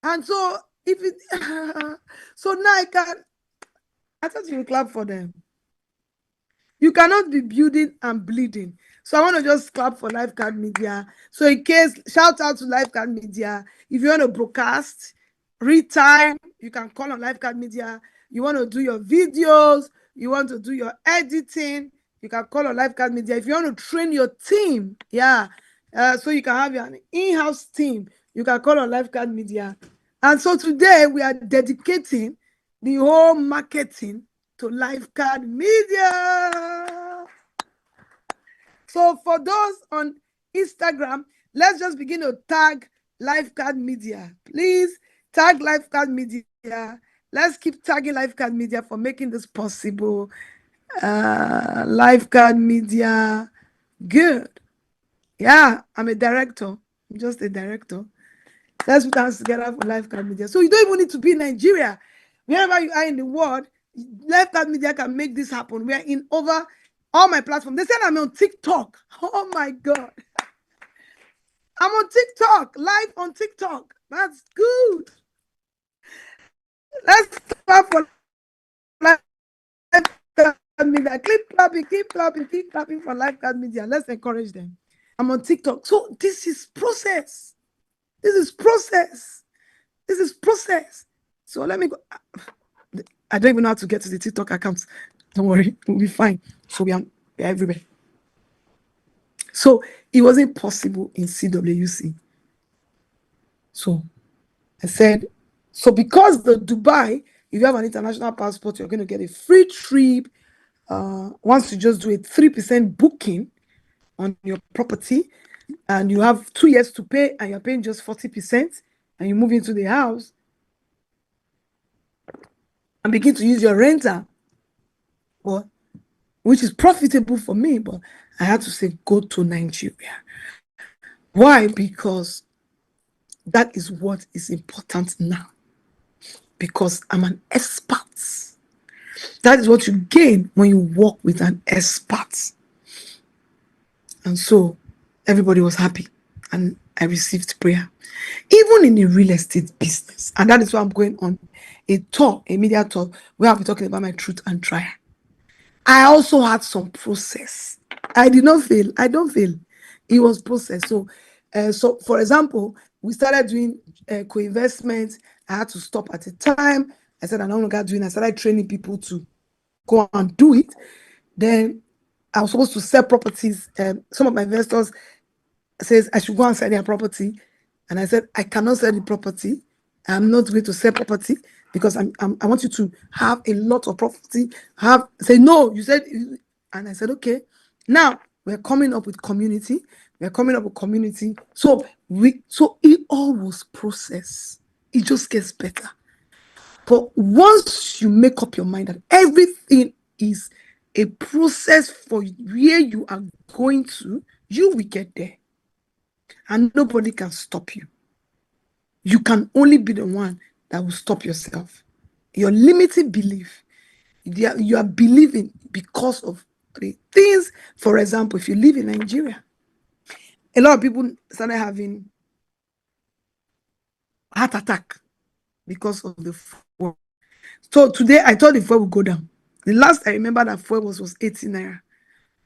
And so if it so now I thought you would clap for them. You cannot be building and bleeding. So I want to just clap for Lifeguard Media. So in case, shout out to Lifeguard Media. If you want to broadcast, read time, you can call on Lifeguard Media. you want to do your videos, you want to do your editing, you can call on Lifeguard Media. If you want to train your team, so you can have an in-house team, you can call on Lifeguard Media. And so today we are dedicating the whole marketing to Lifeguard Media. So for those on Instagram, let's just begin to tag Lifeguard Media. Please tag Lifeguard Media. Let's keep tagging Lifeguard Media for making this possible. Lifeguard Media, good. Yeah, I'm a director. I'm just a director. Let's put hands together for Lifeguard Media. So you don't even need to be in Nigeria. Wherever you are in the world, Lifeguard Media can make this happen. We are in over all my platforms. They said I'm on TikTok. Oh my God. I'm on TikTok, live on TikTok. That's good. Let's clap for Lifeguard Media. Keep clapping for Lifeguard Media. Let's encourage them. I'm on TikTok. So this is process. This is process. This is process. So let me go. I don't even know how to get to the TikTok accounts. Don't worry, we'll be fine. So we are everywhere. So it wasn't possible in CWC. So I said, so because the Dubai, if you have an international passport, you're going to get a free trip. Once you just do a 3% booking on your property, and you have 2 years to pay, and you're paying just 40%, and you move into the house and begin to use your renter, which is profitable for me, but I had to say, go to Nigeria. Why? Because that is what is important now. Because I'm an expert. That is what you gain when you work with an expert. And so everybody was happy, and I received prayer. Even in the real estate business. And that is why I'm going on a tour, a media tour, where I'll be talking about my truth and trial. I also had some process. I did not fail. I don't fail. It was process. So for example, we started doing co-investment. I had to stop at a time. I said, I'm no longer doing it. I started training people to go and do it. Then I was supposed to sell properties. Some of my investors says I should go and sell their property. And I said, I cannot sell the property. I'm not going to sell property because I want you to have a lot of property. Say, no, you said, and I said, okay. Now we're coming up with community. So it all was process. It just gets better. But once you make up your mind that everything is a process for where you are going to, you will get there. And nobody can stop you. You can only be the one that will stop yourself. Your limited belief. You are believing because of three things. For example, if you live in Nigeria, a lot of people started having heart attack because of the fuel. So today I thought the fuel would go down. The last I remember that fuel was 18 naira,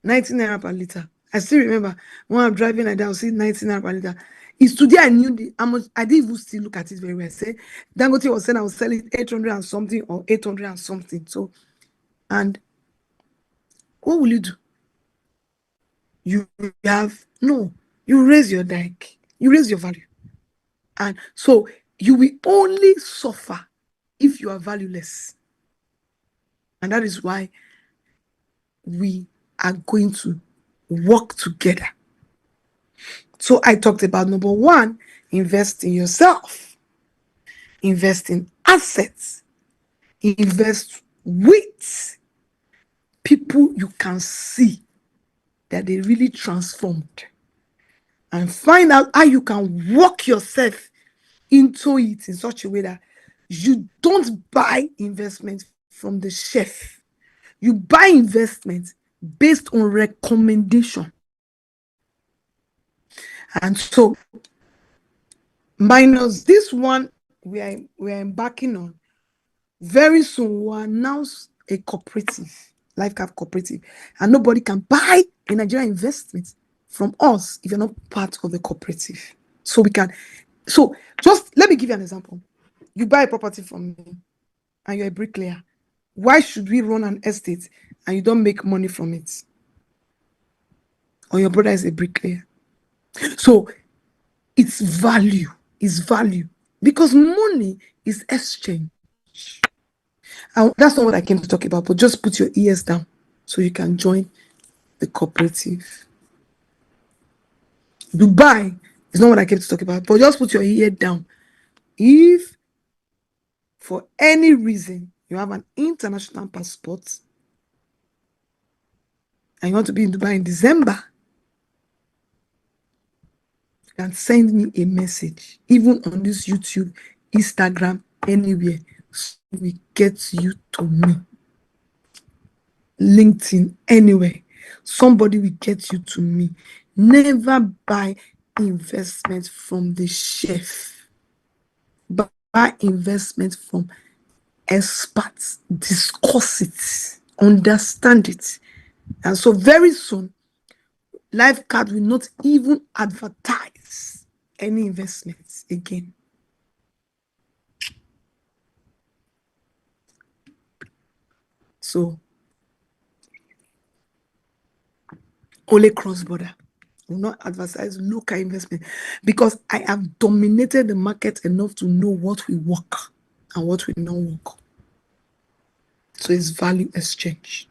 19 naira per liter. I still remember when I'm driving like that, I'll see 19 naira per liter. It's today I knew how much. I didn't even still look at it very well. I say Dangote was saying I was selling 800 and something or 800 and something. So, and what will you do? You raise your dike, you raise your value. And so you will only suffer if you are valueless. And that is why we are going to work together. So I talked about number one, invest in yourself, invest in assets, invest with people you can see that they really transformed, and find out how you can work yourself into it in such a way that you don't buy investment from the chef. You buy investment based on recommendation. And so minus this one we're embarking on, very soon we'll announce a cooperative, Lifeguard cooperative, and nobody can buy a Nigerian investment from us if you're not part of the cooperative. So just let me give you an example. You buy a property from me and you're a bricklayer. Why should we run an estate and you don't make money from it? Or your brother is a bricklayer. So it's value, because money is exchange. And that's not what I came to talk about, but just put your ears down so you can join the cooperative. Dubai is not what I came to talk about, but just put your ear down. If for any reason you have an international passport and you want to be in Dubai in December, you can send me a message, even on this YouTube, Instagram, anywhere. So we get you to me. LinkedIn, anywhere. Somebody will get you to me. Never buy investment from the chef. Buy investment from experts. Discuss it. Understand it. And so very soon, Lifecard will not even advertise any investments again. So only cross-border. Will not advertise local investment, because I have dominated the market enough to know what will work and what will not work. So it's value exchange.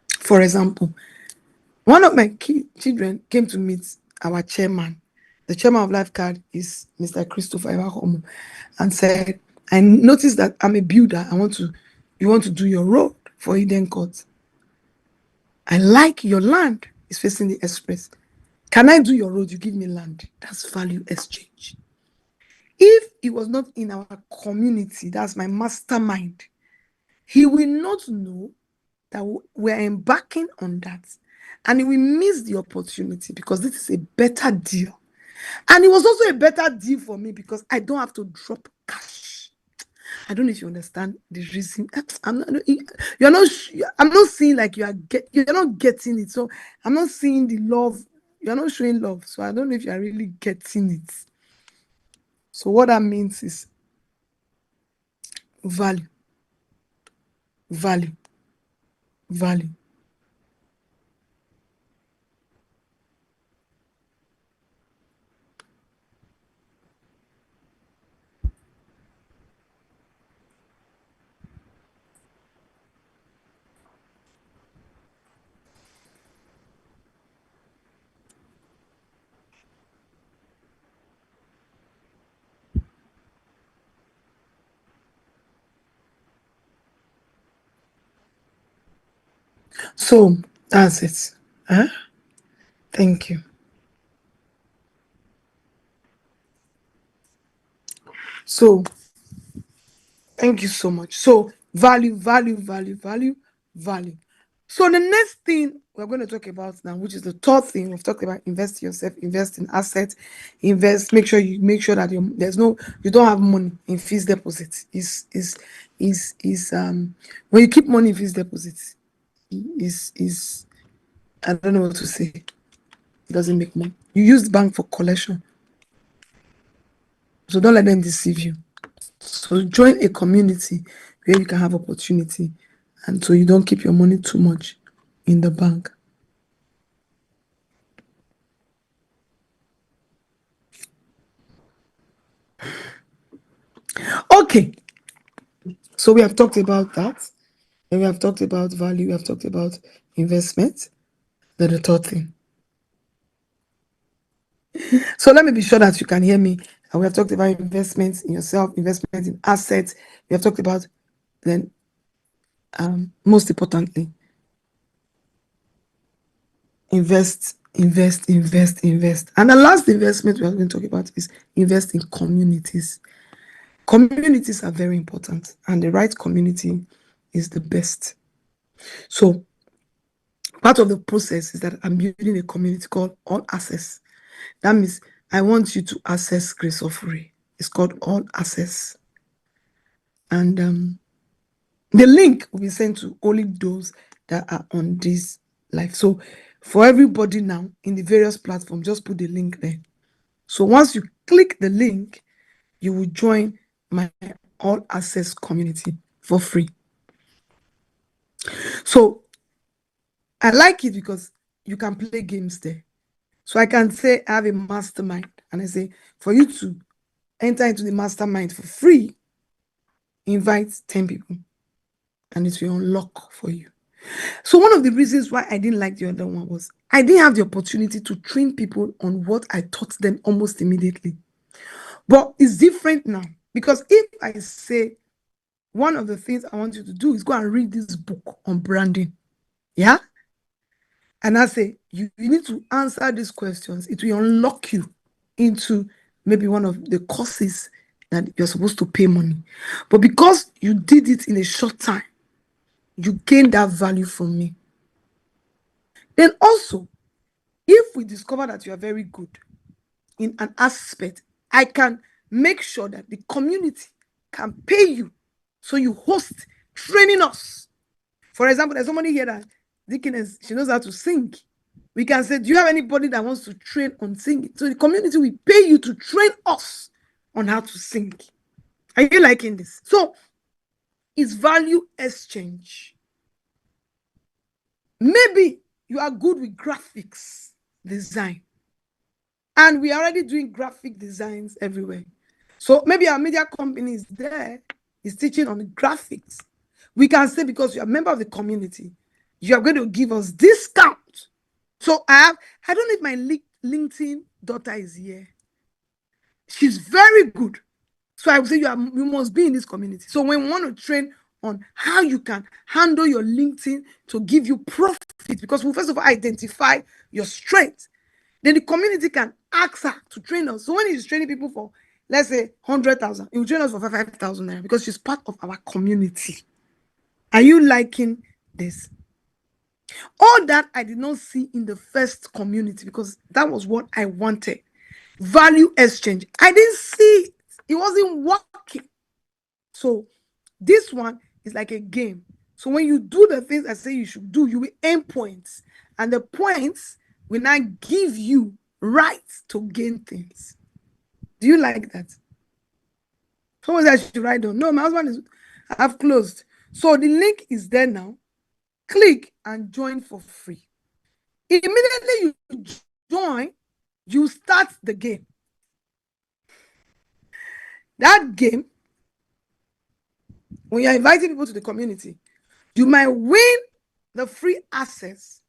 For example, one of my children came to meet our chairman. The chairman of Lifecard is Mr. Christopher Ewahomo, and said, I noticed that I'm a builder. You want to do your road for Eden Court. I like your land. It's facing the express. Can I do your road? You give me land. That's value exchange. If he was not in our community, that's my mastermind, he will not know that we're embarking on that. And he will miss the opportunity, because this is a better deal. And it was also a better deal for me because I don't have to drop cash. I don't know if you understand the reason. I'm not seeing like you're not getting it. So I'm not seeing the love. You're not showing love. So I don't know if you're really getting it. So what that means is value, value, value. So that's it. Huh? Thank you. So thank you so much. So value, value, value, value, value. So the next thing we're going to talk about now, which is the third thing, we've talked about invest yourself, invest in assets, make sure that you don't have money in fixed deposits. Is when you keep money in fixed deposits, is I don't know what to say. It doesn't make money. You use the bank for collection. So don't let them deceive you. So join a community where you can have opportunity, and so you don't keep your money too much in the bank. Okay. So we have talked about that. And we have talked about value. We have talked about investment. Then the third thing. So let me be sure that you can hear me. And we have talked about investments in yourself, investment in assets. We have talked about, then most importantly, invest. And the last investment we are going to talk about is invest in communities. Communities are very important, and the right community is the best. So part of the process is that I'm building a community called All Access. That means I want you to access Grace Ofure. It's called All Access. And the link will be sent to only those that are on this live. So for everybody now in the various platforms, just put the link there. So once you click the link, you will join my All Access community. for free. So I like it because you can play games there. So I can say I have a mastermind, and I say for you to enter into the mastermind for free, invite 10 people, and it will unlock for you. So one of the reasons why I didn't like the other one was I didn't have the opportunity to train people on what I taught them almost immediately. But it's different now, because if I say one of the things I want you to do is go and read this book on branding, yeah, and I say you need to answer these questions, it will unlock you into maybe one of the courses that you're supposed to pay money. But because you did it in a short time, you gain that value from me. Then also, if we discover that you are very good in an aspect, I can make sure that the community can pay you. So you host training us. For example, there's somebody here that Dickiness, she knows how to sing. We can say, do you have anybody that wants to train on singing? So the community will pay you to train us on how to sing. Are you liking this? So it's value exchange. Maybe you are good with graphics design, and we are already doing graphic designs everywhere. So maybe our media company is there, is teaching on graphics. We can say, because you're a member of the community, you are going to give us discount. So I don't know if my LinkedIn daughter is here. She's very good. So I would say you must be in this community. So when we want to train on how you can handle your LinkedIn to give you profit, because we first of all identify your strength, then the community can ask her to train us. So when he's training people for, let's say, 100,000, he will train us for 5,000 naira because she's part of our community. Are you liking this? All that I did not see in the first community, because that was what I wanted. Value exchange. I didn't see it. It wasn't working. So this one is like a game. So when you do the things I say you should do, you will earn points. And the points will now give you rights to gain things. Do you like that? Someone said I should write down. No, my husband I've closed. So the link is there now. Click and join for free. Immediately you join, you start the game. That game, when you're inviting people to the community, you might win the free access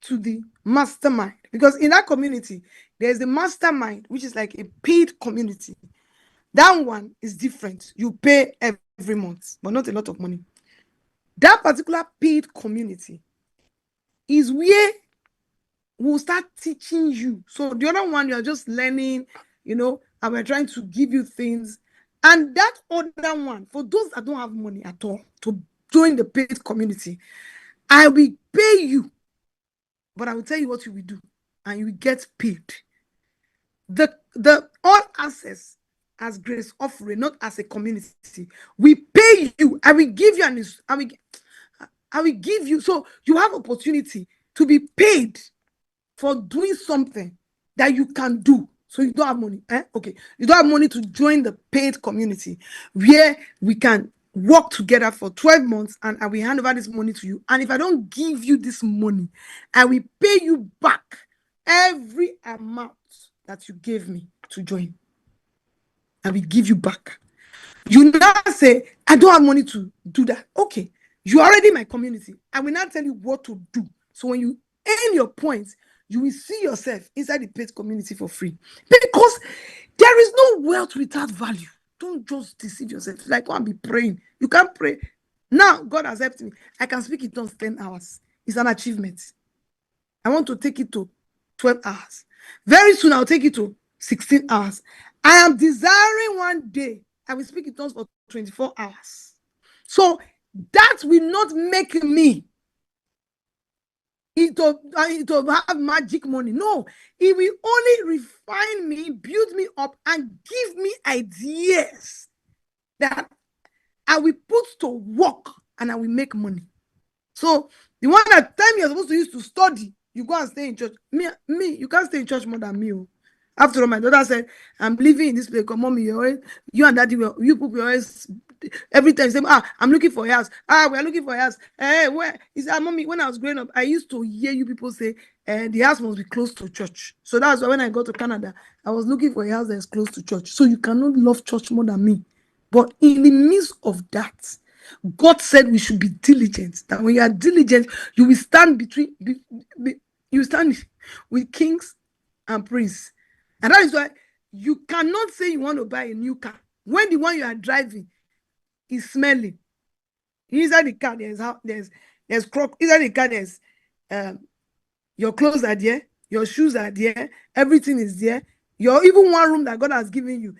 to the mastermind, because in that community there's the mastermind, which is like a paid community. That one is different. You pay every month, but not a lot of money. That particular paid community is where we'll start teaching you. So the other one, you're just learning, and we're trying to give you things. And that other one, for those that don't have money at all to join the paid community, I will pay you, but I will tell you what you will do, and you will get paid. The all access as Grace Ofure, not as a community. We pay you. I will give you I will give you, so you have opportunity to be paid for doing something that you can do. So you don't have money. Okay. You don't have money to join the paid community where we can work together for 12 months, and I will hand over this money to you. And if I don't give you this money, I will pay you back every amount that you gave me to join. I will give you back. You now say, I don't have money to do that. Okay. You're already my community. I will not tell you what to do. So when you earn your points, you will see yourself inside the paid community for free. Because there is no wealth without value. Don't just deceive yourself. Like, go and be praying. You can't pray. Now, God has helped me. I can speak in tongues 10 hours. It's an achievement. I want to take it to 12 hours. Very soon, I'll take it to 16 hours. I am desiring one day I will speak in tongues for 24 hours. So that will not make me it will have magic money. No, it will only refine me, build me up, and give me ideas that I will put to work, and I will make money. So the one that time you're supposed to use to study, you go and stay in church. Me, you can't stay in church more than me. After all, my daughter said, I'm living in this place. Come, mommy, you and daddy, you people always every time say, I'm looking for a house. We're looking for a house. Where is that, mommy? When I was growing up, I used to hear you people say, the house must be close to church. So that's why when I got to Canada, I was looking for a house that is close to church. So you cannot love church more than me. But in the midst of that, God said we should be diligent. That when you are diligent, you will stand you stand with kings and princes. And that is why you cannot say you want to buy a new car when the one you are driving is smelling. Inside the car, there's crock. Inside the car, there's your clothes are there, your shoes are there, everything is there. Your even one room that God has given you.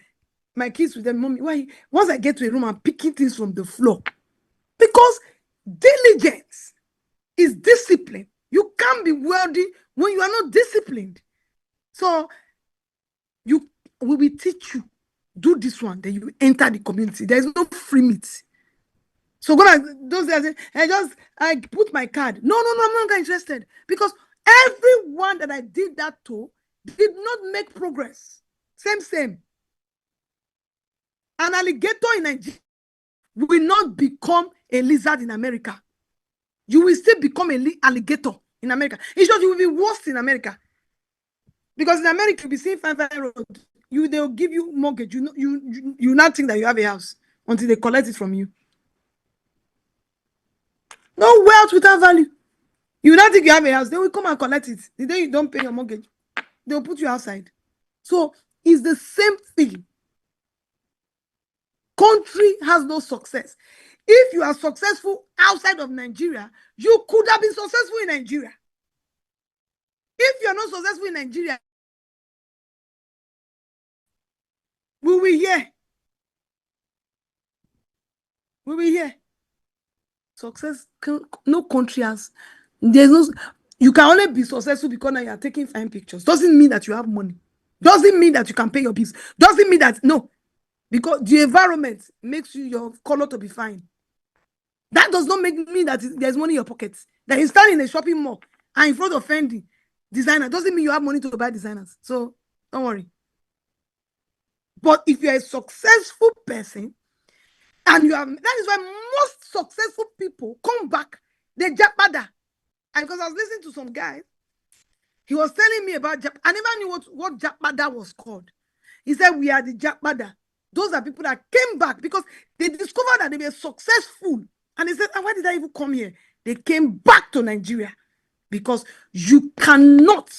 My kids with them, mommy, why? Once I get to a room, I'm picking things from the floor. Because diligence is discipline. You can't be wealthy when you are not disciplined. So we will teach you, do this one, then you enter the community. There is no free meat. So those days, I put my card. No, I'm not interested. Because everyone that I did that to did not make progress. Same. An alligator in Nigeria will not become a lizard in America. You will still become an alligator in America. In short, you will be worse in America. Because in America, you'll be seeing 5 road. They'll give you mortgage. You not think that you have a house until they collect it from you. No wealth without value. You not think you have a house. They will come and collect it. The day you don't pay your mortgage, they'll put you outside. So it's the same thing. Country has no success. If you are successful outside of Nigeria, you could have been successful in Nigeria. If you are not successful in Nigeria, we will hear. Success, no country has. There's no. You can only be successful because now you are taking fine pictures. Doesn't mean that you have money. Doesn't mean that you can pay your bills. Doesn't mean that, no. Because the environment makes your color to be fine. That does not mean that there's money in your pockets. That you stand in a shopping mall and in front of Fendi designer doesn't mean you have money to buy designers. So don't worry. But if you're a successful person, and that is why most successful people come back, they japada. And because I was listening to some guy, he was telling me about I never knew what japada was called. He said, we are the japada. Those are people that came back because they discovered that they were successful. And they said, why did I even come here? They came back to Nigeria because you cannot.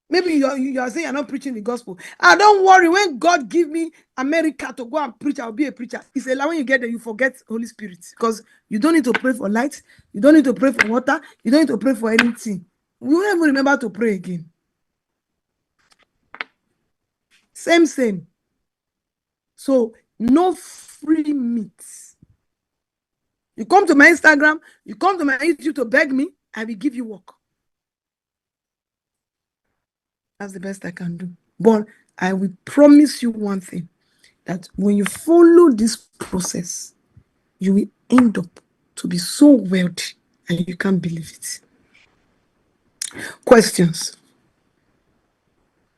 Maybe you are saying you're not preaching the gospel. Don't worry. When God give me America to go and preach, I'll be a preacher. He said, when you get there, you forget Holy Spirit. Because you don't need to pray for light. You don't need to pray for water. You don't need to pray for anything. We won't even remember to pray again. Same. So, no free meat. You come to my Instagram, you come to my YouTube to beg me, I will give you work. That's the best I can do. But I will promise you one thing, that when you follow this process, you will end up to be so wealthy and you can't believe it. Questions?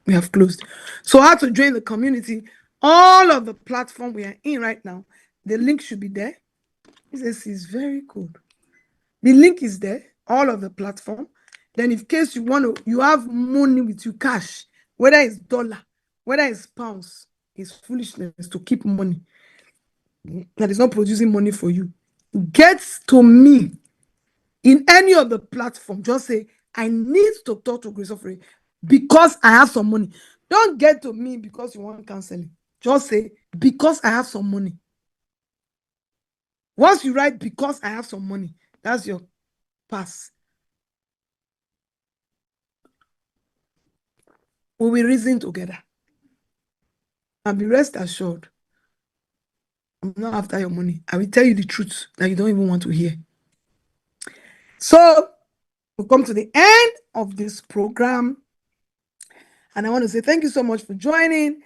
We have closed. So how to join the community? All of the platform we are in right now, the link should be there. This is very good. The link is there, all of the platform. Then in case you have money with you, cash, whether it's dollar, whether it's pounds, it's foolishness to keep money that is not producing money for you. Get to me in any of the platform. Just say, I need to talk to Grace Ofure because I have some money. Don't get to me because you want counseling. Just say, because I have some money. Once you write, because I have some money, that's your pass. We will reason together. And be rest assured, I'm not after your money. I will tell you the truth that you don't even want to hear. So, we'll come to the end of this program. And I want to say thank you so much for joining.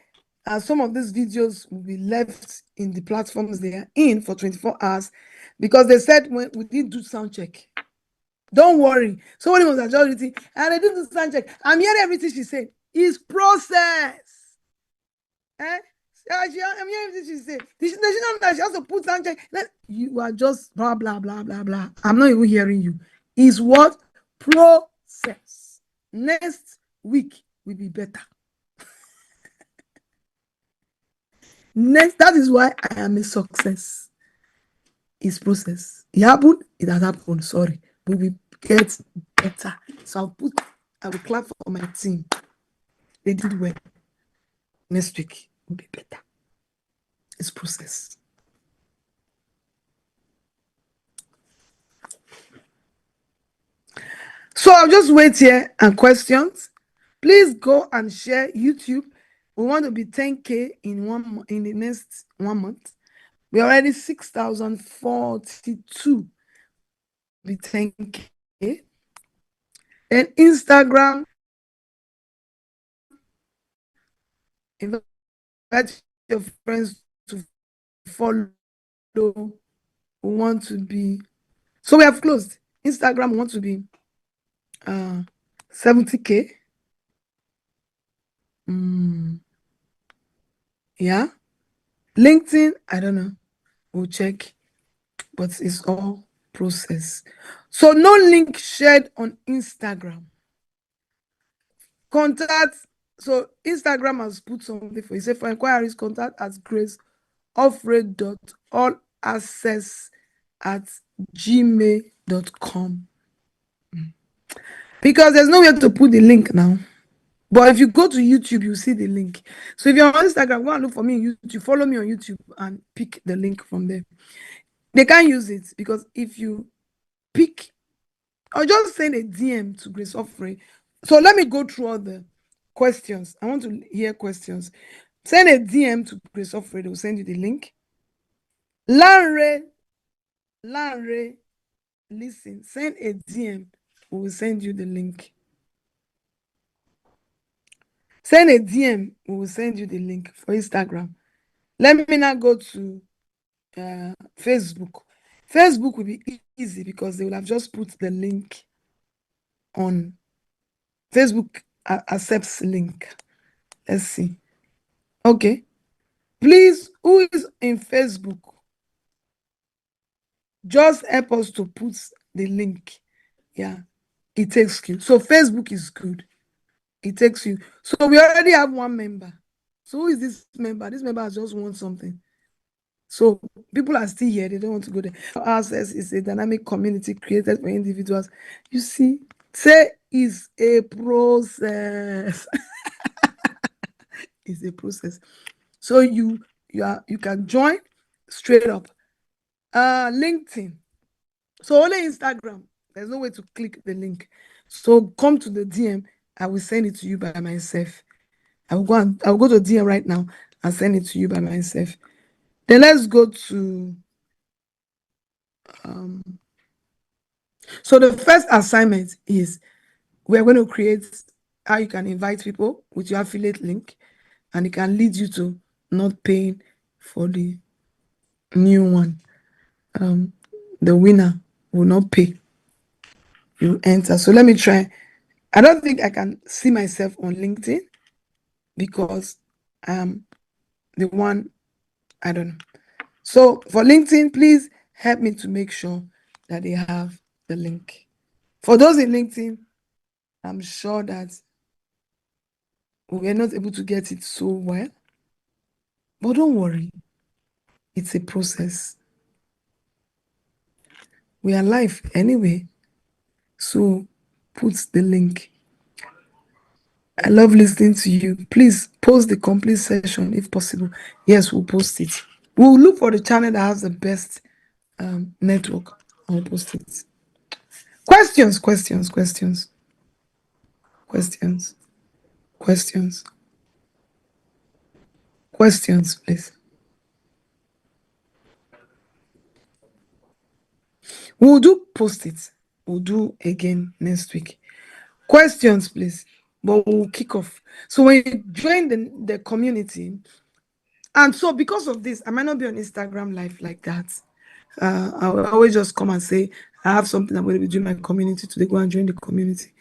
Some of these videos will be left in the platforms they are in for 24 hours because they said when we didn't do sound check. Don't worry. Somebody was at Jority and I did the sound check. I'm hearing everything she said. It's process. I'm hearing this. She say, she know that she has to put something. You are just blah, blah, blah, blah, blah. I'm not even hearing you. Is what? Process. Next week will be better. Next, that is why I am a success. It's process. It happened, it has happened. Sorry. We will get better. So I will clap for my team. They did well. Next week will be better. It's process. So I'll just wait here and questions. Please go and share YouTube. We want to be 10K in the next 1 month. We're already 6,042. Be 10K. And Instagram, invite your friends to follow. We want to be. So we have closed. Instagram, we want to be 70K. Yeah. LinkedIn, I don't know. We'll check. But it's all process. So no link shared on Instagram. Contact. So Instagram has put something for you. Say for inquiries, contact at graceofure.allaccess@gmail.com. Because there's nowhere to put the link now. But if you go to YouTube, you see the link. So if you're on Instagram, go and look for me on YouTube. Follow me on YouTube and pick the link from there. They can't use it because if you pick or just send a DM to Grace Ofure. So let me go through all the questions. I want to hear questions. Send a DM to Grace Ofure. They will send you the link. Lanre, listen. Send a DM. We will send you the link. Send a DM. We will send you the link for Instagram. Let me now go to Facebook. Facebook will be easy because they will have just put the link on. Facebook accepts link. Let's see. Okay. Please, who is in Facebook? Just help us to put the link. Yeah. It takes you. So Facebook is good. It takes you. So we already have one member. So who is this member? This member has just won something. So people are still here. They don't want to go there. Access is a dynamic community created for individuals. You see, say is a process. It's a process. So you can join straight up. LinkedIn. So only Instagram. There's no way to click the link. So come to the DM. I will send it to you by myself. I'll go to DM right now and send it to you by myself. Then let's go to so the first assignment is we're going to create how you can invite people with your affiliate link, and it can lead you to not paying for the new one. The winner will not pay. You enter. So let me try. I don't think I can see myself on LinkedIn because the one, I don't know. So for LinkedIn, please help me to make sure that they have the link. For those in LinkedIn, I'm sure that we are not able to get it so well. But don't worry. It's a process. We are live anyway. So put the link. I love listening to you. Please post the complete session if possible. Yes, we'll post it. We'll look for the channel that has the best network. I'll post it. Questions, questions, questions. Questions. Questions. Questions, please. We'll do post it. We'll do again next week. Questions, please. But we'll kick off. So when you join the community, and so because of this, I might not be on Instagram live like that. I will always just come and say, I have something I'm going to be doing in my community today. Go and join the community.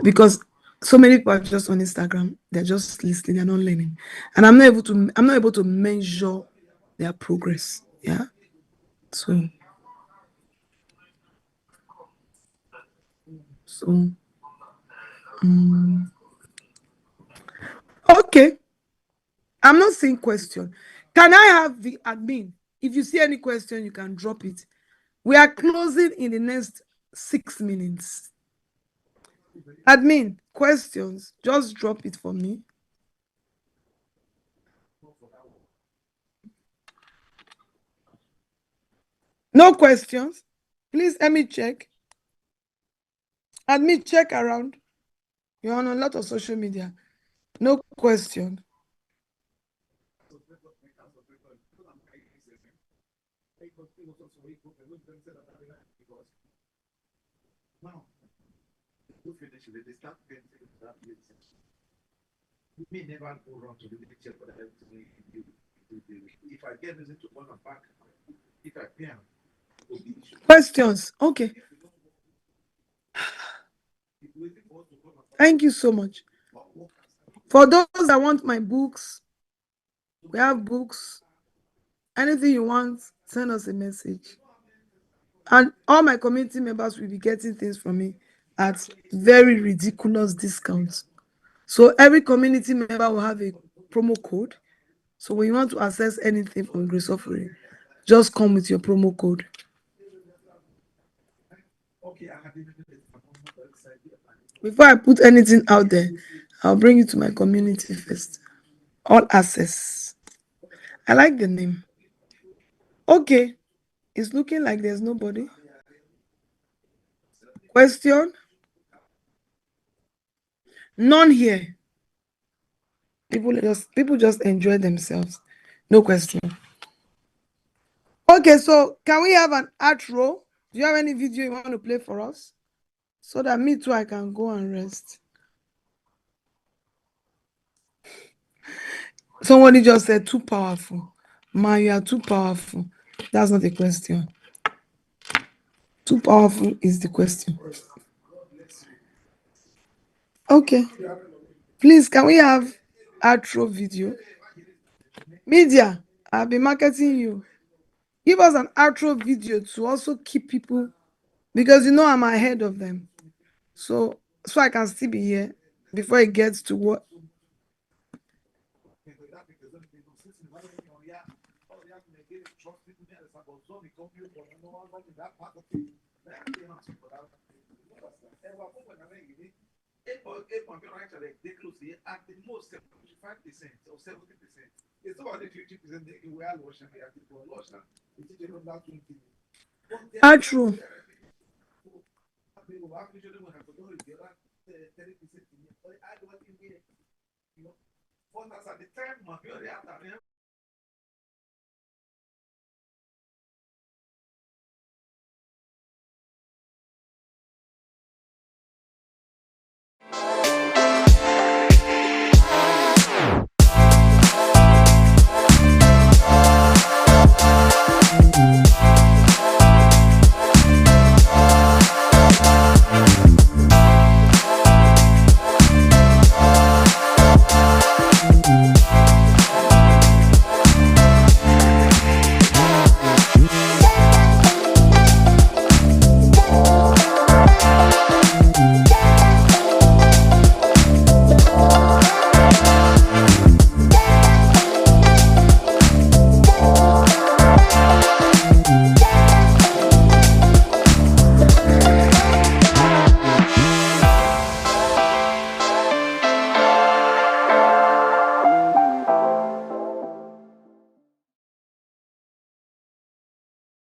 Because so many people are just on Instagram. They're just listening. They're not learning, and I'm not able to measure their progress. Yeah. So okay. I'm not seeing question. Can I have the admin? If you see any question, you can drop it. We are closing in the next 6 minutes. Admin, questions, just drop it for me. No questions. Please let me check. Admin, check around. You're on a lot of social media. No question. Questions. Okay. Thank you so much. For those that want my books, we have books. Anything you want, send us a message. And all my community members will be getting things from me at very ridiculous discounts. So every community member will have a promo code. So when you want to access anything from Grace Ofure, just come with your promo code. Before I put anything out there, I'll bring you to my community first. All access. I like the name. Okay. It's looking like there's nobody. Question? None here. People just enjoy themselves. No question. Okay, so can we have an outro? Do you have any video you want to play for us? So that me too, I can go and rest. Somebody just said too powerful. Man, you are too powerful. That's not a question. Too powerful is the question. Okay. Please, can we have outro video? Media, I've been marketing you. Give us an outro video to also keep people, because you know I'm ahead of them. So I can still be here before it gets to what. Outro.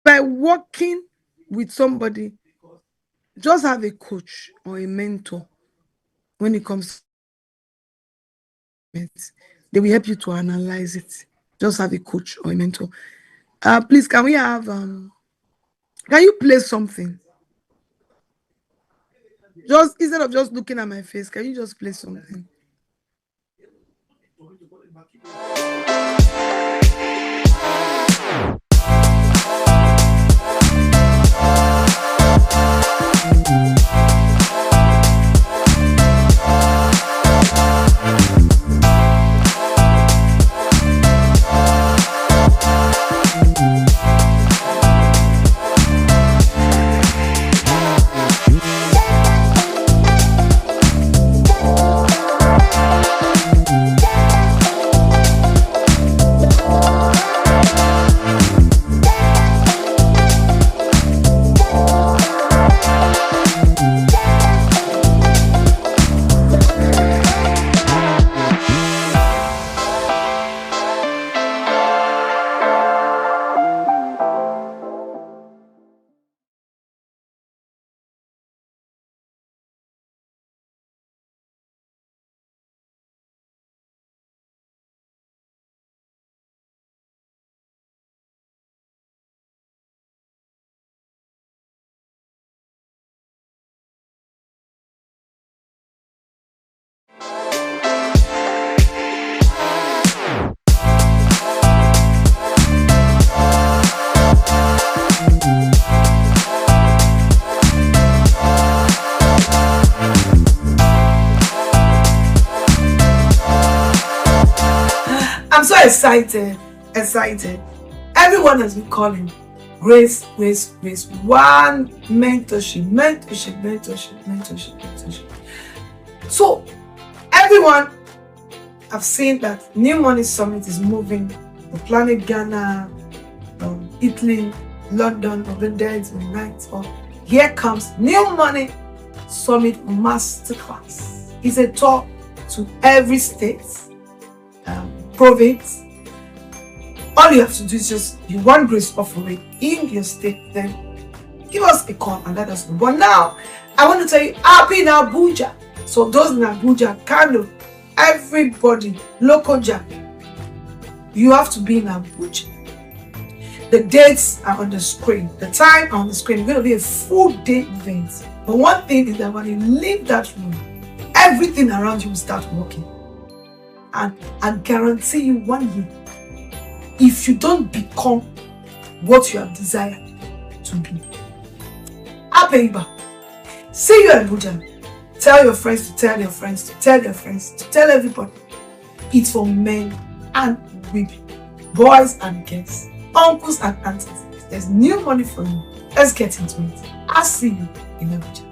By working with somebody, just have a coach or a mentor when it comes to it. They will help you to analyze it. Just have a coach or a mentor. Please, can we have can you play something? Just instead of just looking at my face, can you just play something? so excited. Everyone has been calling. Grace. One mentorship. So everyone have seen that New Money Summit is moving. The planet Ghana, Italy, London, over there tonight. Or here comes New Money Summit Masterclass. It's a talk to every state, province. All you have to do is just, you want Grace Ofure in your state, then give us a call and let us know. But now, I want to tell you, I'll be in Abuja. So those in Abuja, Kano, everybody, local jam, you have to be in Abuja. The dates are on the screen. The time on the screen. It's going to be a full day event. But one thing is that when you leave that room, everything around you will start working. And I guarantee you 1 year, if you don't become what you have desired to be, I'll pay you back. See you at Abuja. Tell your friends to tell their friends to tell their friends to tell everybody. It's for men and women, boys and girls, uncles and aunties. There's new money for you. Let's get into it. I'll see you in Abuja.